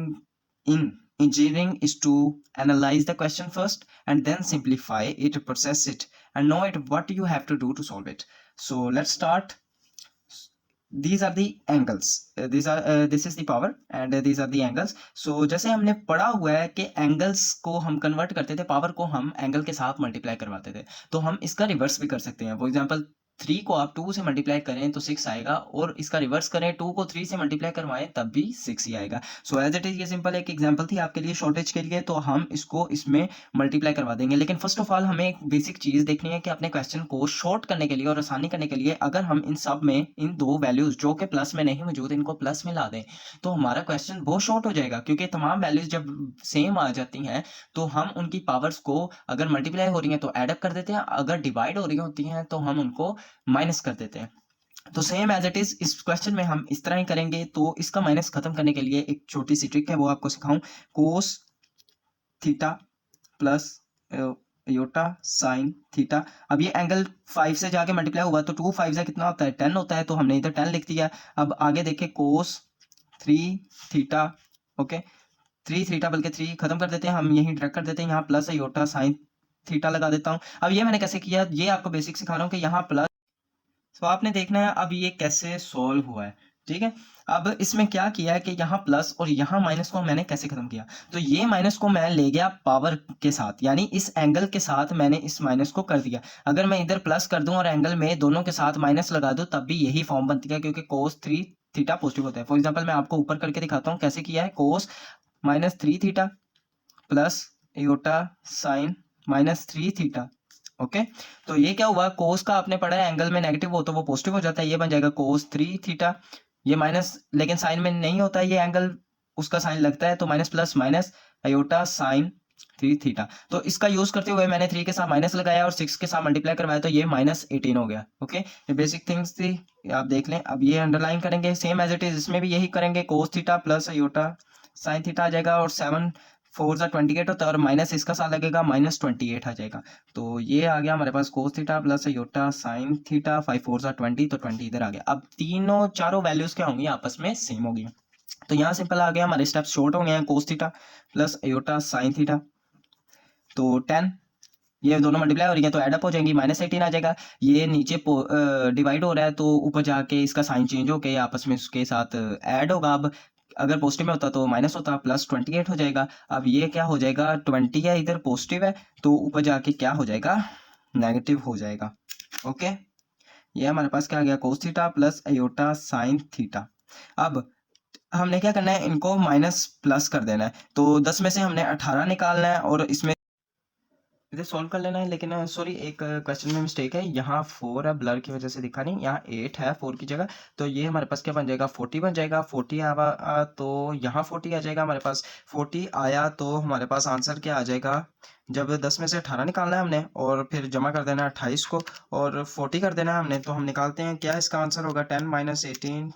in engineering is to analyze the question first and then simplify it, process it, and know it what you have to do to solve it. So let's start. These are the angles, this is the power and these are the angles. So जैसे हमने पढ़ा हुआ है कि angles को हम convert करते थे, पावर को हम एंगल के साथ मल्टीप्लाई करवाते थे, तो हम इसका रिवर्स भी कर सकते हैं। फॉर एग्जांपल 3 को आप 2 से मल्टीप्लाई करें तो 6 आएगा, और इसका रिवर्स करें 2 को 3 से मल्टीप्लाई करवाएं तब भी 6 ही आएगा। सो एज इट इज, ये सिंपल एक एग्जांपल थी आपके लिए शॉर्टेज के लिए, तो हम इसको इसमें मल्टीप्लाई करवा देंगे। लेकिन फर्स्ट ऑफ ऑल हमें एक बेसिक चीज देखनी है कि अपने क्वेश्चन को शॉर्ट करने के लिए और आसानी करने के लिए अगर हम इन सब में इन दो वैल्यूज जो कि प्लस में नहीं मौजूद, इनको प्लस में ला दें तो हमारा क्वेश्चन बहुत शॉर्ट हो जाएगा, क्योंकि तमाम वैल्यूज जब सेम आ जाती हैं तो हम उनकी पावर्स को अगर मल्टीप्लाई हो रही हैं तो एडअप कर देते हैं, अगर डिवाइड हो रही होती हैं तो हम उनको माइनस कर देते हैं। तो सेम एज इट इज इस क्वेश्चन में हम इस तरह ही करेंगे। तो इसका माइनस खत्म करने के लिए एक छोटी सी ट्रिक है, वो आपको सिखाऊं। Cos theta plus iota sine theta. अब ये एंगल 5 से जाके मल्टीप्लाई हुआ तो 2 5 से कितना होता है 10 होता है, तो हमने इधर 10 लिख दिया। अब आगे देखिए कोस 3 थीटा, ओके 3 थीटा बल्कि 3 खत्म कर देते हैं, हम यही ड्रैग कर देते हैं, यहाँ प्लस योटा साइन थीटा लगा देता हूँ। अब ये मैंने कैसे किया, ये आपको बेसिक सिखा रहा हूँ कि यहाँ प्लस, तो आपने देखना है अब ये कैसे सॉल्व हुआ है, ठीक है। अब इसमें क्या किया है कि यहाँ प्लस और यहाँ माइनस को मैंने कैसे खत्म किया, तो ये माइनस को मैं ले गया पावर के साथ, यानी इस एंगल के साथ मैंने इस माइनस को कर दिया। अगर मैं इधर प्लस कर दूं और एंगल में दोनों के साथ माइनस लगा दूं तब भी यही फॉर्म बनती है, क्योंकि कोस 3 थीटा पॉजिटिव होता है। फॉर एग्जाम्पल मैं आपको ऊपर करके दिखाता हूँ कैसे किया है। Cos -3 theta plus iota sine -3 theta, okay तो ये क्या हुआ, कोस का आपने पढ़ा है एंगल में नेगेटिव हो तो वो पॉजिटिव हो जाता है, ये बन जाएगा कोस 3 थीटा, ये माइनस, लेकिन साइन में नहीं होता है ये एंगल, उसका साइन लगता है तो minus plus minus iota sign 3 theta. तो इसका यूज करते हुए मैंने 3 के साथ माइनस लगाया और 6 के साथ मल्टीप्लाई करवाया तो ये -18 हो गया। ओके ये बेसिक थिंग्स थी, आप देख लें। अब ये अंडरलाइन करेंगे सेम एज इट इज, इसमें भी यही करेंगे, cos theta plus iota sine theta आ जाएगा, और 7 4 28 होता है, और माइनस इसका साथ लगेगा -28 आ जाएगा। तो ये आ गया हमारे पास cos theta plus iota sine theta, 5 4 20 तो 20 इधर आ गया। अब तीनों चारों वैल्यूज क्या होंगी, आपस में सेम होगी, तो यहाँ सिंपल आ गया, हमारे स्टेप्स शॉर्ट हो गए हैं। कोस theta plus iota sine theta, तो 10 ये दोनों मल्टीप्लाई हो रही है तो एडअप हो जाएंगी, -18 आ जाएगा। ये नीचे डिवाइड हो रहा है तो ऊपर जाके इसका साइन चेंज होके आपस में उसके साथ ऐड होगा। अब अगर पॉजिटिव में होता तो माइनस होता, प्लस 28 हो जाएगा। अब ये क्या हो जाएगा, 20 है इधर पॉजिटिव है तो ऊपर जाके क्या हो जाएगा, नेगेटिव हो जाएगा। ओके ये हमारे पास क्या आ गया, कोस theta plus iota sine theta. अब हमने क्या करना है, इनको माइनस प्लस कर देना है, तो 10 में से हमने 18 निकालना है और इसमें इसे सॉल्व कर लेना है। लेकिन सॉरी एक क्वेश्चन में मिस्टेक है, यहाँ 4 है, ब्लर की वजह से दिखा नहीं, यहाँ 8 है 4 की जगह, तो ये हमारे पास क्या बन जाएगा 40 बन जाएगा। 40 आया तो यहाँ 40 आ जाएगा हमारे पास, 40 आया तो हमारे पास आंसर क्या आ जाएगा, जब 10 में से 18 निकालना है हमने और फिर जमा कर देना है 28 को और 40 कर देना है हमने, तो हम निकालते हैं क्या इसका आंसर होगा 10 - 18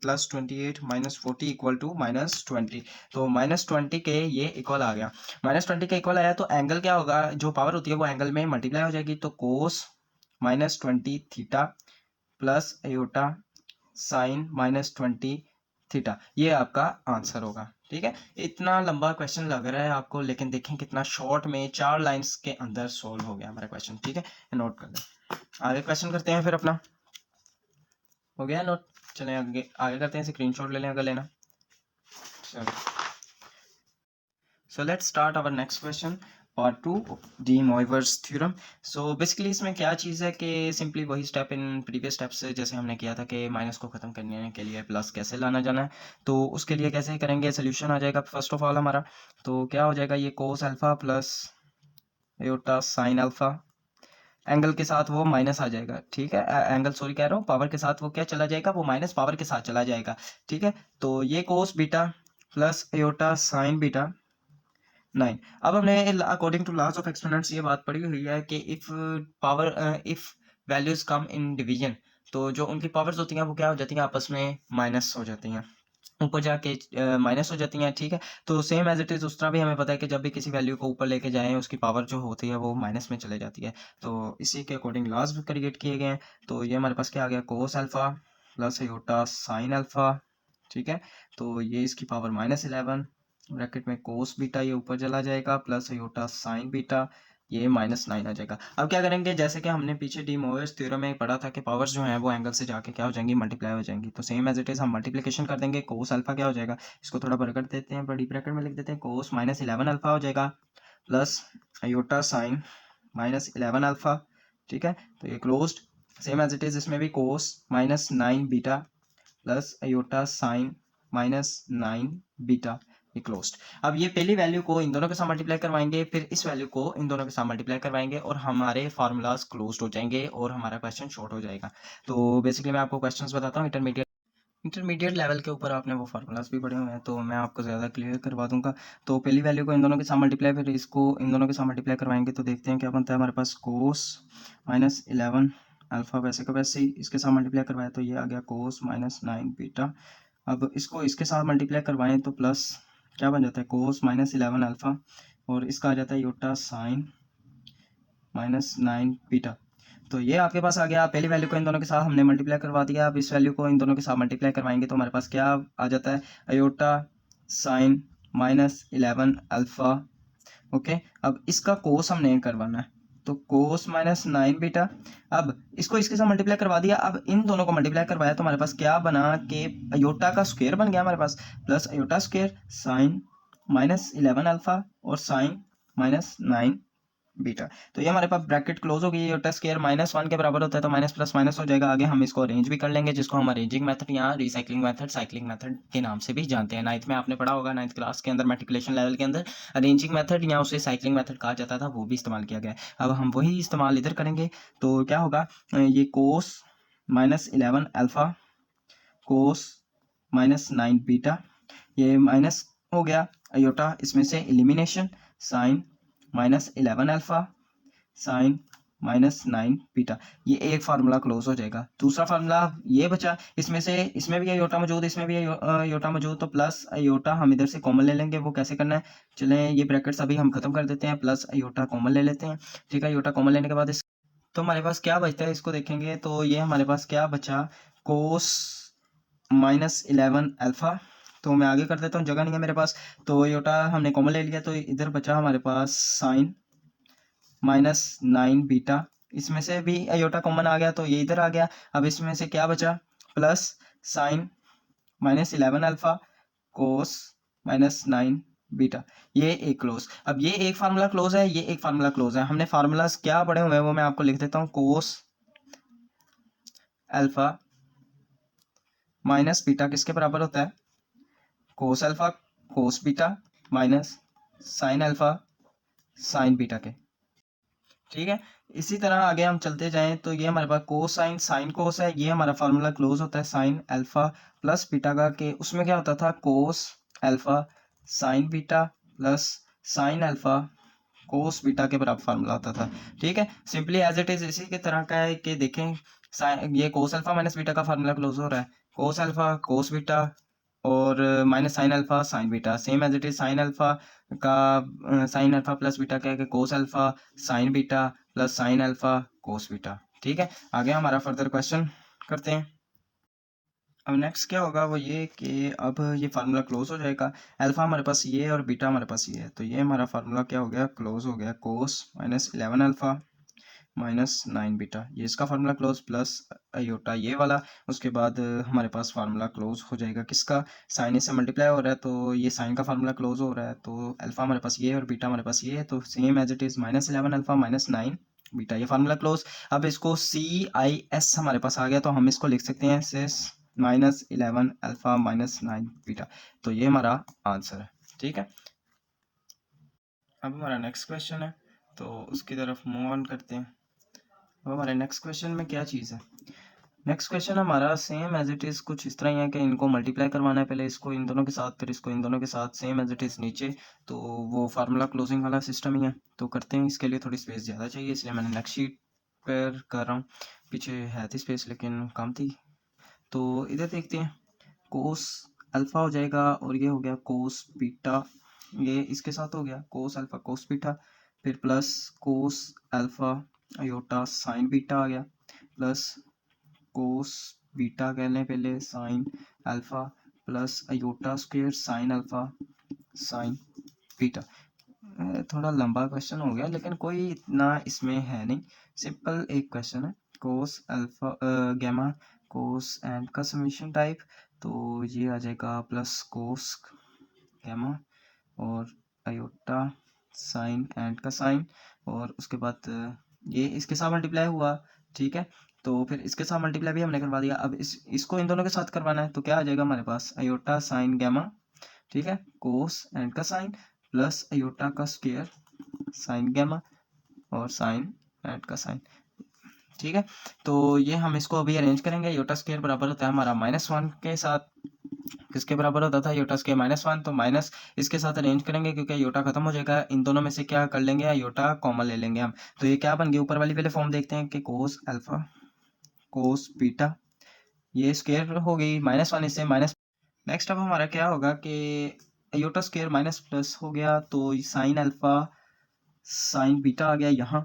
प्लस 28 -40 इक्वल टू -20। तो -20 के ये इक्वल आ गया, -20 के इक्वल आया तो एंगल क्या होगा, जो पावर होती है वो एंगल में मल्टीप्लाई हो जाएगी, तो कोस -20 theta plus iota sign -20 theta, ये आपका आंसर होगा। ठीक है, इतना लंबा क्वेश्चन लग रहा है आपको, लेकिन देखें कितना शॉर्ट में 4 लाइंस के अंदर सॉल्व हो गया हमारा क्वेश्चन। ठीक है, नोट कर लें, आगे क्वेश्चन करते हैं फिर अपना, हो गया नोट। चलें आगे आगे करते हैं, स्क्रीनशॉट ले लें अगर लेना। चलो so let's start our next question, part 2 de Moivre's theorem. So basically इसमें क्या चीज़ है कि सिंपली वही स्टेप इन प्रीवियस स्टेप से जैसे हमने किया था कि माइनस को ख़त्म करने के लिए प्लस कैसे लाना जाना है, तो उसके लिए कैसे करेंगे, सोल्यूशन आ जाएगा फर्स्ट ऑफ ऑल हमारा, तो क्या हो जाएगा, ये cos alpha plus iota sine alpha, angle के साथ वो माइनस आ जाएगा। ठीक है, एंगल सॉरी कह रहा हूँ, पावर के साथ वो क्या चला जाएगा, वो माइनस पावर के साथ चला जाएगा। ठीक है, तो ये cos beta plus iota sine beta 9। अब हमने according to laws of exponents ये बात पढ़ी हुई है कि if values come in division, तो जो उनकी पावर्स होती हैं वो क्या हो जाती हैं, आपस में माइनस हो जाती हैं, ऊपर जाके माइनस हो जाती हैं। ठीक है, तो सेम एज इट इज उस तरह भी हमें पता है कि जब भी किसी वैल्यू को ऊपर लेके जाएं उसकी पावर जो होती है वो माइनस में चले जाती है। तो इसी के अकॉर्डिंग लॉज भी क्रिएट किए गए हैं। तो ये हमारे पास क्या आ गया, cos alpha plus iota sign alpha. ठीक है, तो ये इसकी पावर -11 ब्रैकेट में कोस बीटा, ये ऊपर चला जाएगा, प्लस अयोटा साइन बीटा, ये -9 आ जाएगा। अब क्या करेंगे, जैसे कि हमने पीछे डी मोयर्स थ्योरम में पढ़ा था कि पावर्स जो हैं वो एंगल से जाके क्या हो जाएंगी, मल्टीप्लाई हो जाएंगी। तो सेम एज इट इज हम मल्टीप्लिकेशन कर देंगे, कोस अल्फा क्या हो जाएगा, इसको थोड़ा बड़ा कर देते हैं, बड़ी ब्रैकेट में लिख देते हैं, कोस -11 अल्फा हो जाएगा, प्लस अयोटा साइन -11 अल्फा। ठीक है, तो ये closed. Same as it is इसमें भी cos -9 beta plus iota sine -9 beta, ये क्लोज्ड। अब ये पहली वैल्यू को इन दोनों के साथ मल्टीप्लाई करवाएंगे, फिर इस वैल्यू को इन दोनों के साथ मल्टीप्लाई करवाएंगे और हमारे फार्मूलाज क्लोज्ड हो जाएंगे और हमारा क्वेश्चन शॉर्ट हो जाएगा। तो बेसिकली मैं आपको क्वेश्चंस बताता हूँ। इंटरमीडिएट लेवल के ऊपर आपने वो फार्मूलाज भी पढ़े हुए हैं, तो मैं आपको ज़्यादा क्लियर करवा दूंगा। तो पहली वैल्यू को इन दोनों के साथ मल्टीप्लाई, फिर इसको इन दोनों के साथ मल्टीप्लाई करवाएंगे, तो देखते हैं क्या बनता है हमारे पास। कोस -11 अल्फा वैसे का वैसे ही इसके साथ मल्टीप्लाई करवाया तो ये आ गया कोस -9 बीटा। अब इसको इसके साथ मल्टीप्लाई करवाएं तो प्लस क्या बन जाता है, कोस -11 अल्फा, और इसका आ जाता है योटा साइन -9 बीटा। तो ये आपके पास आ गया। पहली वैल्यू को इन दोनों के साथ हमने मल्टीप्लाई करवा दिया। अब इस वैल्यू को इन दोनों के साथ मल्टीप्लाई करवाएंगे तो हमारे पास क्या आ जाता है, अयोटा साइन -11 अल्फा। ओके, अब इसका कोस हमने करवाना है, तो कोस -9 बीटा। अब इसको इसके साथ मल्टीप्लाई करवा दिया, अब इन दोनों को मल्टीप्लाई करवाया तो हमारे पास क्या बना कि अयोटा का स्क्वायर बन गया हमारे पास, plus iota square sine -11 alpha और साइन -9 बीटा। तो ये हमारे पास ब्रैकेट क्लोज हो गई। योटा स्क्वायर -1 के बराबर होता है तो माइनस प्लस माइनस हो जाएगा। आगे हम इसको अरेंज भी कर लेंगे, जिसको हम अरेंजिंग मेथड या रिसाइकलिंग मेथड, साइक्लिंग मेथड के नाम से भी जानते हैं। 9th में आपने पढ़ा होगा, 9th क्लास के अंदर मैट्रिकुलेशन लेवल के अंदर अरेंजिंग मेथड या उसे साइक्लिंग मेथड कहा जाता था, वो भी इस्तेमाल किया गया है। अब हम वही इस्तेमाल इधर करेंगे। तो क्या होगा, ये कोस -11 अल्फा कोस -9 बीटा, ये माइनस हो गया अयोटा, इसमें से elimination, sine -11 alpha sine -9 beta. ये एक फार्मूला क्लोज हो जाएगा। दूसरा फार्मूला ये बचा, इसमें से इसमें भी अयोटा मौजूद, इसमें भी अयोटा मौजूद, तो प्लस अयोटा हम इधर से कॉमन ले लेंगे। वो कैसे करना है, चलें ये ब्रैकेट्स अभी हम खत्म कर देते हैं, प्लस अयोटा कॉमन ले लेते हैं। ठीक है, अयोटा कॉमन लेने के बाद इस तो हमारे पास क्या बचता है, इसको देखेंगे तो ये हमारे पास क्या बचा, कोस -11 अल्फा। तो मैं आगे कर देता हूँ, जगह नहीं है मेरे पास, तो अयोटा हमने कॉमन ले लिया, तो इधर बचा हमारे पास साइन -9 बीटा। इसमें से भी अयोटा कॉमन आ गया तो ये इधर आ गया। अब इसमें से क्या बचा, plus sign -11 alpha cos -9 beta. ये एक क्लोज। अब ये एक फार्मूला क्लोज है, ये एक फार्मूला क्लोज है। हमने फार्मूलाज क्या पढ़े हुए हैं वो मैं आपको लिख देता हूँ। कोस अल्फा माइनस बीटा किसके बराबर होता है, cos alpha cos beta minus sine alpha sine beta के। ठीक है, इसी तरह आगे हम चलते जाएं तो ये हमारे पास कोसाइन साइन कोस है, ये हमारा फार्मूला क्लोज होता है साइन अल्फा प्लस बीटा का, के उसमें क्या होता था, कोस alpha sine beta plus sine alpha cos beta के बराबर फार्मूला होता था। ठीक है, सिंपली एज इट इज इसी के तरह का है कि देखें, ये कोस अल्फा माइनस बीटा का फार्मूला क्लोज हो रहा है, कोस अल्फा कोस बीटा और minus sine alpha sine beta, same as it is sine alpha का साइन अल्फा प्लस बीटा क्या है, cos alpha sine beta plus sine alpha cos beta. ठीक है, आगे हमारा फर्दर क्वेश्चन करते हैं। अब नेक्स्ट क्या होगा वो ये कि अब ये फार्मूला क्लोज हो जाएगा, अल्फा हमारे पास ये है और बीटा हमारे पास ये है, तो ये हमारा फार्मूला क्या हो गया, क्लोज हो गया, कोस -11 अल्फा -9 बीटा, ये इसका फार्मूला क्लोज, प्लस अयोटा ये वाला। उसके बाद हमारे पास फार्मूला क्लोज हो जाएगा किसका, साइन से मल्टीप्लाई हो रहा है तो ये साइन का फार्मूला क्लोज हो रहा है, तो अल्फा हमारे पास ये है और बीटा हमारे पास ये है, तो same as it is -11 alpha -9 beta, ये फार्मूला क्लोज। अब इसको CIS हमारे पास आ गया तो हम इसको लिख सकते हैं -11 अल्फा -9 बीटा, तो ये हमारा आंसर है। ठीक है, अब हमारा नेक्स्ट क्वेश्चन है तो उसकी तरफ मूव ऑन करते हैं। अब हमारे नेक्स्ट क्वेश्चन में क्या चीज़ है, नेक्स्ट क्वेश्चन हमारा सेम एज इट इज कुछ इस तरह ही है कि इनको मल्टीप्लाई करवाना है, पहले इसको इन दोनों के साथ, फिर इसको इन दोनों के साथ, सेम एज इट इज नीचे। तो वो फार्मूला क्लोजिंग वाला सिस्टम ही है, तो करते हैं। इसके लिए थोड़ी स्पेस ज़्यादा चाहिए, इसलिए मैंने नेक्स्ट शीट पर कर रहा हूँ। पीछे है थी स्पेस लेकिन कम थी। तो इधर देखते हैं, कोस अल्फा हो जाएगा और ये हो गया कोस बीटा, ये इसके साथ हो गया कोस अल्फा कोस बीटा, फिर plus cos alpha iota sine beta आ गया, प्लस कोस बीटा कह लें पहले, sine alpha, plus iota square sine alpha sine beta. थोड़ा लंबा क्वेश्चन हो गया लेकिन कोई इतना इसमें है नहीं, सिंपल एक क्वेश्चन है। Cos alpha gamma cos and का समेशन टाइप, तो ये आ जाएगा प्लस कोस गैमा और अयोटा साइन एंड का साइन, और उसके बाद ये इसके साथ मल्टीप्लाई हुआ, ठीक है। तो फिर इसके साथ मल्टीप्लाई भी हमने करवा दिया, अब इसको इन दोनों के साथ करवाना है, तो क्या आ जाएगा हमारे पास अयोटा साइन गैमा, ठीक है, कोस एंड का साइन, प्लस अयोटा का स्क्वायर साइन गैमा और साइन एंड का साइन, ठीक है। तो ये हम इसको अभी अरेंज करेंगे। अयोटा स्क्वायर बराबर होता है हमारा -1 के साथ, किसके बराबर होता था, योटा स्क्वायर -1, तो माइनस इसके साथ अरेंज करेंगे क्योंकि योटा खत्म हो जाएगा, इन दोनों में से क्या कर लेंगे, योटा कॉमन ले लेंगे हम। तो ये क्या बन गया, ऊपर वाली पहले फॉर्म देखते हैं कि कोस अल्फा कोस बीटा, ये स्क्वायर हो गई -1 इससे माइनस। नेक्स्ट अब हमारा क्या होगा कि योटा स्क्वायर माइनस प्लस हो गया, तो साइन अल्फा साइन बीटा आ गया यहाँ,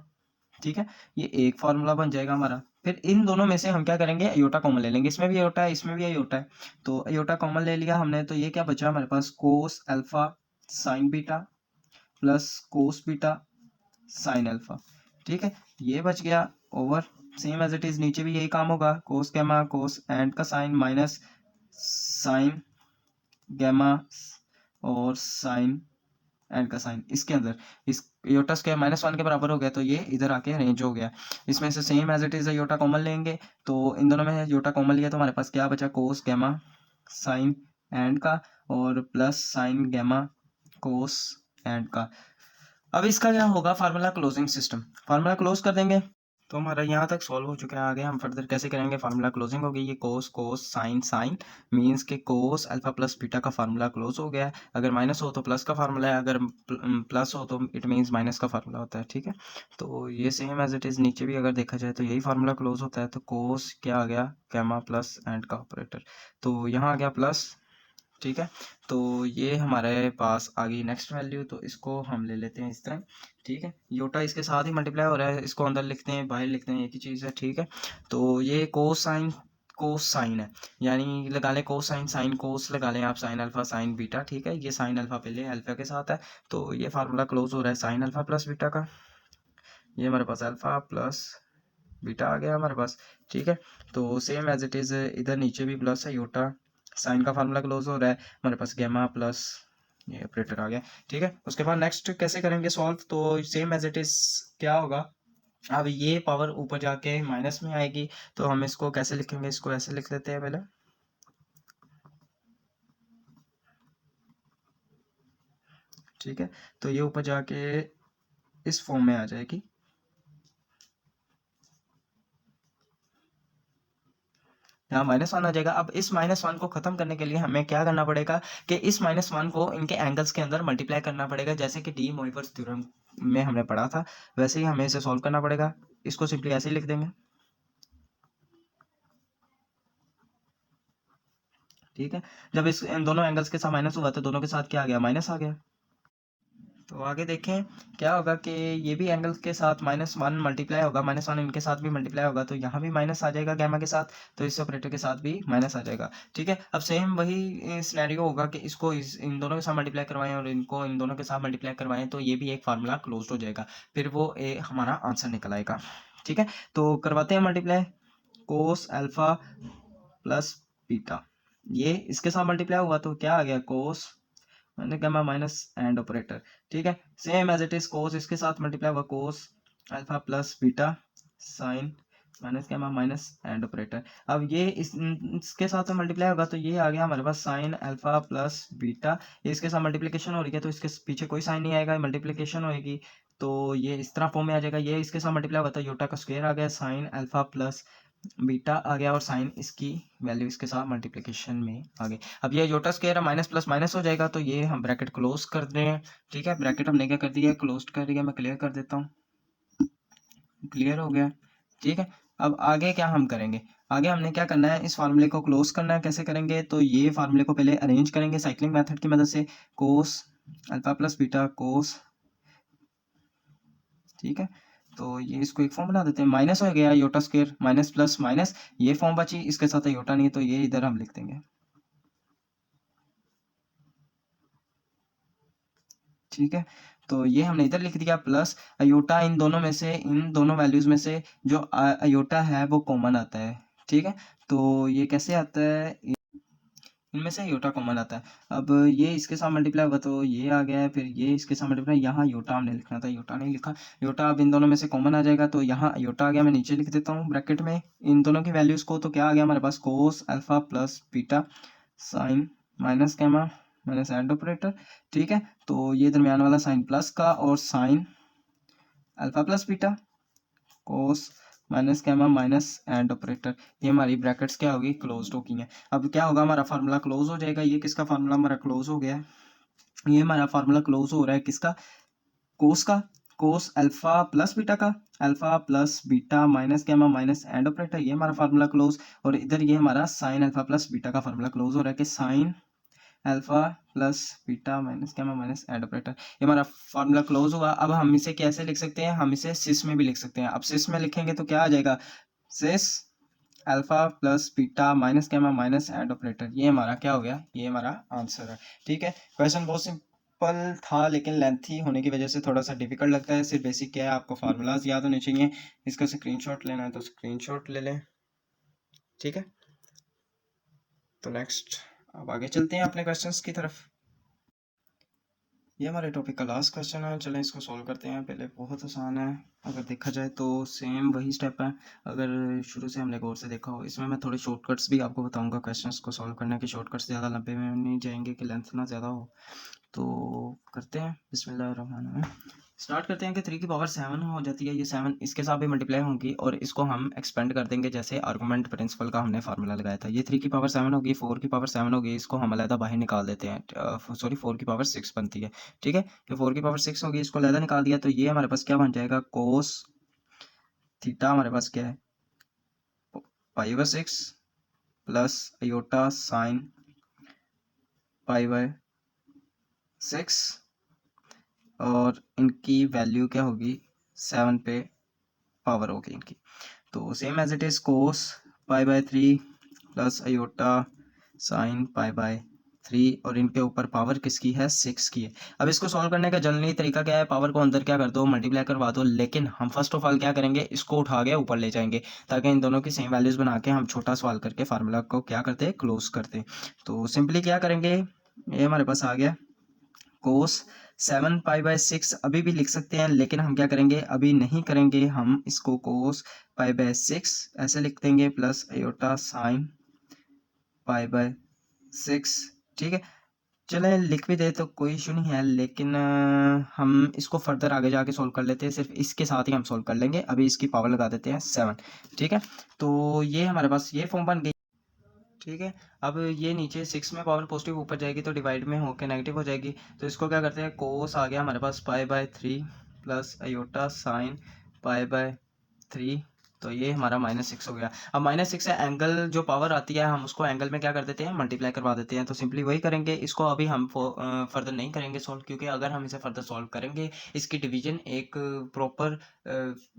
ठीक है। ये एक फार्मूला बन जाएगा हमारा। फिर इन दोनों में से हम क्या करेंगे, अयोटा कॉमन ले लेंगे, इसमें भी अयोटा है इसमें भी अयोटा है, तो अयोटा कॉमन ले लिया हमने, तो ये क्या बचा हमारे पास, cos alpha sine beta plus cos beta sine alpha, ठीक है, ये बच गया। Over same as it is नीचे भी यही काम होगा, कोस गैमा कोस एंड का साइन माइनस साइन गैमा और साइन एंड का साइन, इसके अंदर इस योटा स्क्वायर -1 के बराबर हो गया, तो ये इधर आके अरेंज हो गया। इसमें से same as it is iota common लेंगे, तो इन दोनों में योटा कॉमन लिया तो हमारे पास क्या बचा, कोस गैमा साइन एंड का और plus sine gamma cos and का। अब इसका क्या होगा, formula closing system, formula close कर देंगे। तो हमारा यहाँ तक सॉल्व हो चुका है, आगे हम फर्दर कैसे करेंगे, फार्मूला क्लोजिंग हो गई, ये कोस कोस साइन साइन मीन्स के कोस अल्फा प्लस बीटा का फार्मूला क्लोज हो गया है। अगर माइनस हो तो प्लस का फार्मूला है, अगर प्लस हो तो इट मीन्स माइनस का फार्मूला होता है, ठीक है। तो ये सेम एज इट इज़ नीचे भी अगर देखा जाए तो यही फार्मूला क्लोज होता है, तो कोस क्या आ गया, गैमा प्लस एंड का ऑपरेटर, तो यहाँ आ गया प्लस, ठीक है। तो ये हमारे पास आ गई नेक्स्ट वैल्यू, तो इसको हम ले लेते हैं इस तरह, ठीक है। योटा इसके साथ ही मल्टीप्लाई हो रहा है, इसको अंदर लिखते हैं बाहर लिखते हैं, एक ही चीज़ है, ठीक है। तो ये कोस साइन है, यानी लगा लें कोस साइन साइन कोस लगा लें आप, साइन अल्फा साइन बीटा, ठीक है। ये साइन अल्फा पहले अल्फा के साथ है, तो ये फार्मूला क्लोज हो रहा है साइन अल्फा प्लस बीटा का, ये हमारे पास अल्फा प्लस बीटा आ गया हमारे पास, ठीक है। तो सेम एज इट इज़ इधर नीचे भी प्लस है, योटा साइन का फार्मूला क्लोज हो रहा है, हमारे पास गैमा प्लस ये ऑपरेटर आ गया, ठीक है। उसके बाद नेक्स्ट कैसे करेंगे सॉल्व, तो सेम एज इट इज क्या होगा, अब ये पावर ऊपर जाके माइनस में आएगी, तो हम इसको कैसे लिखेंगे, इसको ऐसे लिख लेते हैं पहले, ठीक है। तो ये ऊपर जाके इस फॉर्म में आ जाएगी, यहाँ -1 आ जाएगा। अब इस -1 को खत्म करने के लिए हमें क्या करना पड़ेगा कि इस -1 को इनके एंगल्स के अंदर मल्टीप्लाई करना पड़ेगा, जैसे कि डी मोइवर्स थ्योरम में हमने पढ़ा था, वैसे ही हमें इसे सॉल्व करना पड़ेगा। इसको सिंपली ऐसे ही लिख देंगे, ठीक है। जब इस इन दोनों एंगल्स के साथ माइनस हुआ तो दोनों के साथ क्या आ गया, माइनस आ गया। तो आगे देखें क्या होगा कि ये भी एंगल्स के साथ -1 मल्टीप्लाई होगा, -1 इनके साथ भी मल्टीप्लाई होगा, तो यहाँ भी माइनस आ जाएगा गैमा के साथ, तो इस ऑपरेटर के साथ भी माइनस आ जाएगा, ठीक है। अब सेम वही सिनेरियो होगा कि इसको इन दोनों के साथ मल्टीप्लाई करवाएं और इनको इन दोनों के साथ मल्टीप्लाई करवाएं, तो ये भी एक फार्मूला क्लोज हो जाएगा, फिर वो हमारा आंसर निकल आएगा, ठीक है। तो करवाते हैं मल्टीप्लाई, कोस अल्फा प्लस बीटा, ये इसके साथ मल्टीप्लाई हुआ तो क्या आ गया, कोस मैंने कहा माइनस एंड ऑपरेटर, ठीक है। Same as it is cos इसके साथ मल्टीप्लाई हुआ, cos alpha plus beta sine minus क्या माइनस एंड ऑपरेटर। अब ये इसके साथ मल्टीप्लाई होगा, तो ये आ गया हमारे पास साइन अल्फा प्लस बीटा, ये इसके साथ मल्टीप्लिकेशन हो रही है तो इसके पीछे कोई साइन नहीं आएगा, मल्टीप्लिकेशन होएगी, तो ये इस तरह फॉर्म में आ जाएगा। ये इसके साथ मल्टीप्लाई होता है, योटा का स्क्वायर आ गया साइन अल्फा प्लस बीटा आ गया और साइन इसकी वैल्यू इसके साथ मल्टीप्लिकेशन में आ गई। अब ये योटा स्क्वायर है, माइनस प्लस माइनस हो जाएगा, तो ये हम ब्रैकेट क्लोज कर रहे हैं। ठीक है, ब्रैकेट हमने क्या कर दिया है, क्लोज कर दिया। मैं क्लियर कर देता हूँ, क्लियर हो गया। ठीक है, अब आगे क्या हम करेंगे, आगे हमने क्या करना है, इस फार्मूले को क्लोज करना है। कैसे करेंगे, तो ये फार्मूले को पहले अरेंज करेंगे साइक्लिंग मेथड की मदद से। कोस अल्फा प्लस बीटा कोस, ठीक है, तो ये इसको एक फॉर्म बना देते हैं। माइनस हो गया iota square, minus plus minus, ये फॉर्म बची, इसके साथ योटा नहीं है तो ये इधर हम लिख देंगे। ठीक है, तो ये हमने इधर लिख दिया प्लस अयोटा, इन दोनों में से, इन दोनों वैल्यूज में से जो अयोटा है वो कॉमन आता है। ठीक है, तो ये कैसे आता है, इनमें से योटा कॉमन आता है। अब ये इसके साथ मल्टीप्लाई होगा तो ये आ गया है, फिर ये इसके साथ मल्टीप्लाई, यहाँ योटा हमने लिखना था, योटा नहीं लिखा। योटा अब इन दोनों में से कॉमन आ जाएगा तो यहाँ योटा आ गया। मैं नीचे लिख देता हूँ ब्रैकेट में इन दोनों की वैल्यूज को, तो क्या आ गया हमारे पास, cos alpha plus beta sine minus gamma minus and operator. ठीक है, तो ये दरमियान वाला साइन प्लस का और sign alpha plus beta cos minus gamma minus and operator, ये हमारी ब्रैकेट्स क्या होगी, क्लोज्ड हो गई हैं। अब क्या होगा, हमारा फार्मूला क्लोज हो जाएगा। ये किसका फार्मूला हमारा क्लोज हो गया है, ये हमारा फार्मूला क्लोज हो रहा है किसका, कोस का, कोस अल्फा प्लस बीटा का, alpha plus beta minus gamma minus and operator, ये हमारा फार्मूला क्लोज। और इधर ये हमारा साइन अल्फा प्लस बीटा का फार्मूला क्लोज हो रहा है कि sign alpha plus beta minus gamma minus and operator, ये हमारा फार्मूला क्लोज हुआ। अब हम इसे कैसे लिख सकते हैं, हम इसे सिस में भी लिख सकते हैं। अब सिस में लिखेंगे तो क्या आ जाएगा, cis alpha plus beta minus gamma minus and operator, ये हमारा क्या हो गया, ये हमारा आंसर है। ठीक है, क्वेश्चन बहुत सिंपल था लेकिन लेंथी होने की वजह से थोड़ा सा डिफिकल्ट लगता है। सिर्फ बेसिक क्या है, आपको फार्मूलाज याद होने चाहिए। इसका स्क्रीनशॉट लेना है तो स्क्रीनशॉट ले लें। ठीक है, तो नेक्स्ट अब आगे चलते हैं अपने क्वेश्चंस की तरफ। ये हमारे टॉपिक का लास्ट क्वेश्चन है, चलें इसको सॉल्व करते हैं। पहले बहुत आसान है, अगर देखा जाए तो सेम वही स्टेप है अगर शुरू से हमने गौर से देखा हो। इसमें मैं थोड़े शॉर्टकट्स भी आपको बताऊंगा क्वेश्चंस को सॉल्व करने के। शॉर्टकट्स ज़्यादा लंबे में नहीं जाएंगे कि लेंथ ना ज़्यादा हो। तो करते हैं, बिस्मिल्लाहिर्रहमानिर्रहीम। स्टार्ट करते हैं कि 3 की पावर 7 हो जाती है, ये 7 इसके साथ भी मल्टीप्लाई होंगी और इसको हम एक्सपेंड कर देंगे जैसे आर्गुमेंट प्रिंसिपल का हमने फार्मूला लगाया था। ये 3 की पावर 7 होगी, 4 की पावर 7 होगी, इसको हम अलहदा बाहर निकाल देते हैं। सॉरी, 4 की पावर 6 बनती है। ठीक है, ये 4 की पावर 6 होगी, इसको अलहदा निकाल दिया तो ये हमारे पास क्या बन जाएगा, कोस थीटा हमारे पास क्या है, पाई by 6 plus iota sine pi by 6, और इनकी वैल्यू क्या होगी, 7 पे पावर होगी इनकी। तो same as it is cos pi by 3 plus iota sine pi by 3, और इनके ऊपर पावर किसकी है, 6 की है। अब इसको सॉल्व करने का जनरली तरीका क्या है, पावर को अंदर क्या कर दो, मल्टीप्लाई करवा दो। लेकिन हम फर्स्ट ऑफ ऑल क्या करेंगे, इसको उठा के ऊपर ले जाएंगे ताकि इन दोनों की सेम वैल्यूज बना के हम छोटा सवाल करके फार्मूला को क्या करते हैं, क्लोज करते हैं। तो सिंपली क्या करेंगे, ये हमारे पास आ गया कोस 7 पाई बाय 6, अभी भी लिख सकते हैं लेकिन हम क्या करेंगे, अभी नहीं करेंगे। हम इसको कोस पाई बाय 6 ऐसे लिख देंगे plus iota sine pi by 6। ठीक है, चले लिख भी दे तो कोई इशू नहीं है, लेकिन हम इसको फर्दर आगे जाके सॉल्व कर लेते हैं। सिर्फ इसके साथ ही हम सॉल्व कर लेंगे, अभी इसकी पावर लगा देते हैं 7। ठीक है, तो ये हमारे पास ये फॉर्म बन गई। ठीक है, अब ये नीचे 6 में पावर पॉजिटिव ऊपर जाएगी तो डिवाइड में होकर नेगेटिव हो जाएगी। तो इसको क्या करते हैं, कोस आ गया हमारे पास pi by 3 plus iota sine pi by 3, तो ये हमारा -6 हो गया। अब -6 से एंगल जो पावर आती है हम उसको एंगल में क्या कर देते हैं, मल्टीप्लाई करवा देते हैं। तो सिंपली वही करेंगे, इसको अभी हम फर्दर नहीं करेंगे सॉल्व, क्योंकि अगर हम इसे फर्दर सॉल्व करेंगे इसकी डिवीजन एक प्रॉपर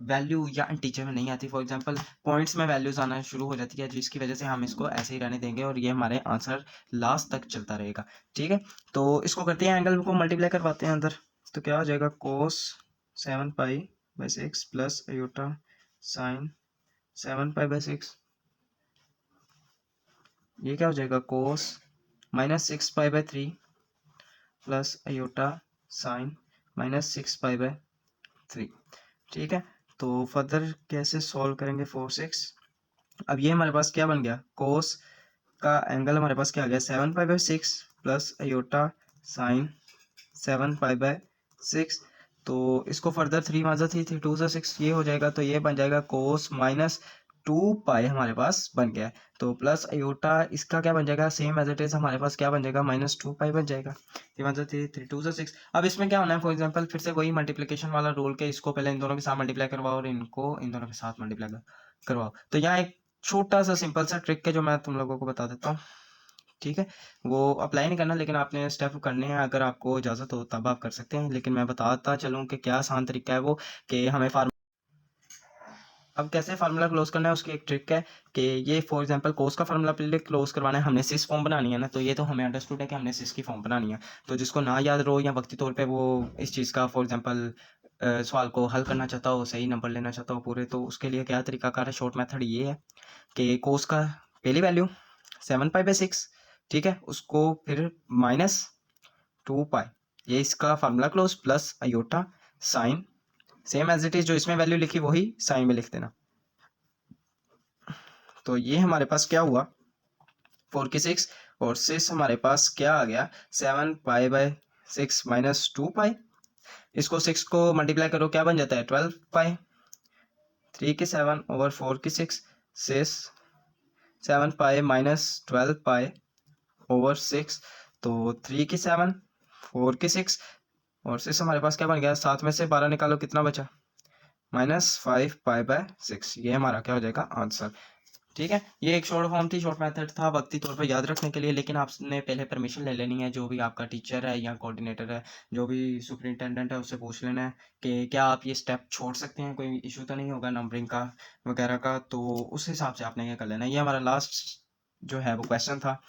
वैल्यू या इंटीजर में नहीं आती। फॉर एग्जांपल पॉइंट्स में वैल्यूज आना शुरू हो जाती है, जिसकी वजह से हम इसको ऐसे ही रहने देंगे और ये हमारे आंसर लास्ट तक चलता रहेगा। ठीक है, तो इसको करते हैं, एंगल को मल्टीप्लाई करवाते हैं अंदर। तो क्या हो जाएगा, कोस 7 पाई by 6 plus iota sign 7 pi by 6, ये क्या हो जाएगा, कोस -6 पाई by 3 plus iota sign -6 pi by 3। ठीक है, तो फर्दर कैसे सॉल्व करेंगे 4 6। अब ये हमारे पास क्या बन गया, कोस का एंगल हमारे पास क्या आ गया, 7 पाई by 6 plus iota sign 7 pi by 6। तो इसको फर्दर 3 माजा थी 2 से 6 ये हो जाएगा, तो ये बन जाएगा कोस 2 पाई हमारे पास बन गया है। तो प्लस आयोटा इसका क्या बन जाएगा, सेम एज इट इज हमारे पास क्या बन जाएगा, -2 पाई बन जाएगा। 3 1 3 3 2 6। अब इसमें क्या होना है, फॉर एग्जांपल फिर से वही मल्टीप्लिकेशन वाला रूल के इसको पहले इन दोनों के साथ मल्टीप्लाई करवाओ और इनको इन दोनों के साथ मल्टीप्लाई करवाओ। तो यहाँ एक छोटा सा सिंपल सा ट्रिक है जो मैं तुम लोगों को बता देता हूँ, ठीक है। वो अप्लाई नहीं करना, लेकिन आपने स्टेप करने हैं, अगर आपको इजाज़त हो तब आप कर सकते हैं, लेकिन मैं बताता चलूँ कि क्या आसान तरीका है वो, कि हमें अब कैसे फार्मूला क्लोज करना है उसकी एक ट्रिक है कि ये फॉर एग्जांपल कोस का फार्मूला पहले क्लोज करवाना है, हमने सिस फॉर्म बनानी है ना, तो ये तो हमें अंडरस्टूड है कि हमने सिस की फॉर्म बनानी है। तो जिसको ना याद रहो या वक्ती तौर पे वो इस चीज़ का फॉर एग्जांपल सवाल को हल करना चाहता हो, सही नंबर लेना चाहता हो पूरे, तो उसके लिए क्या तरीकाकार है, शॉर्ट मेथड ये है कि कोस का पहली वैल्यू 7 पाई/6, ठीक है, उसको फिर -2 पाई, ये इसका formula close, plus iota sine, same as it is जो इसमें वैल्यू लिखी वही साइन में लिख देना। तो ये हमारे पास क्या हुआ 4 की 6, और 6 हमारे पास क्या आ गया 7 पाई/6 -2 पाई। इसको 6 को मल्टीप्लाई करो क्या बन जाता है 12 पाई। 3 की 7 ओवर 4 की 6, 6 7 पाई -12 पाई ओवर 6, तो 3 की 7 4 की 6 और 6 हमारे पास क्या बन गया, 7 में से 12 निकालो कितना बचा, -5 पाई/6। ये हमारा क्या हो जाएगा आंसर, ठीक है। ये एक शॉर्ट फॉर्म थी, शॉर्ट मेथड था वक्ती तौर पे याद रखने के लिए, लेकिन आपने पहले परमिशन ले लेनी है, जो भी आपका टीचर है या कोऑर्डिनेटर है, जो भी सुपरिटेंडेंट है, उससे पूछ लेना है कि क्या आप ये स्टेप छोड़ सकते हैं, कोई इशू तो नहीं होगा नंबरिंग का वगैरह का, तो उस हिसाब से आपने ये कर लेना है। ये हमारा लास्ट जो है वो क्वेश्चन था।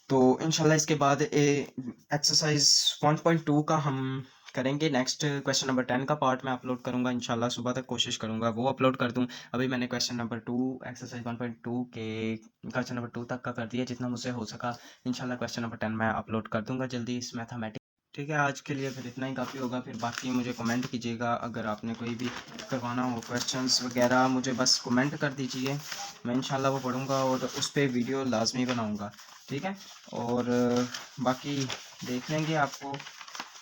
तो इंशाल्लाह इसके बाद एक्सरसाइज 1.2 का हम करेंगे। नेक्स्ट क्वेश्चन नंबर 10 का पार्ट मैं अपलोड करूंगा इंशाल्लाह, सुबह तक कोशिश करूंगा वो अपलोड कर दूं। अभी मैंने क्वेश्चन नंबर 2 एक्सरसाइज 1.2 के क्वेश्चन नंबर 2 तक का कर दिया जितना मुझसे हो सका। इंशाल्लाह क्वेश्चन नंबर 10 मैं अपलोड कर दूंगा जल्दी इस मैथमेटिक्स, ठीक है। आज के लिए फिर इतना ही काफ़ी होगा, फिर बाकी मुझे कमेंट कीजिएगा, अगर आपने कोई भी करवाना हो क्वेश्चंस वगैरह मुझे बस कमेंट कर दीजिए, मैं इंशाल्लाह वो पढ़ूंगा और उस पर वीडियो लाजमी बनाऊंगा, ठीक है। और बाकी देख लेंगे आपको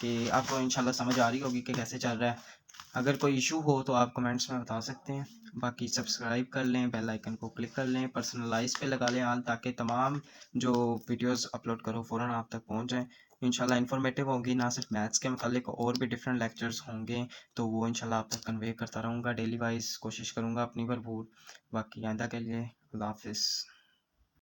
कि आपको इंशाल्लाह समझ आ रही होगी कि कैसे चल रहा है। अगर कोई इशू हो तो आप कमेंट्स में बता सकते हैं। बाकी सब्सक्राइब कर लें, बेल आइकन को क्लिक कर लें, पर्सनलाइज पे लगा लें ऑल, ताकि तमाम जो वीडियोस अपलोड करो फ़ौरन आप तक पहुंच जाएं। इंशाल्लाह इन्फॉर्मेटिव होंगी, ना सिर्फ मैथ्स के मतलब और भी डिफरेंट लेक्चर्स होंगे, तो वो इंशाल्लाह आप तक कन्वे करता रहूँगा डेली वाइज, कोशिश करूँगा अपनी भरपूर। बाकी आइंदा के लिए अल्लाह हाफिज़।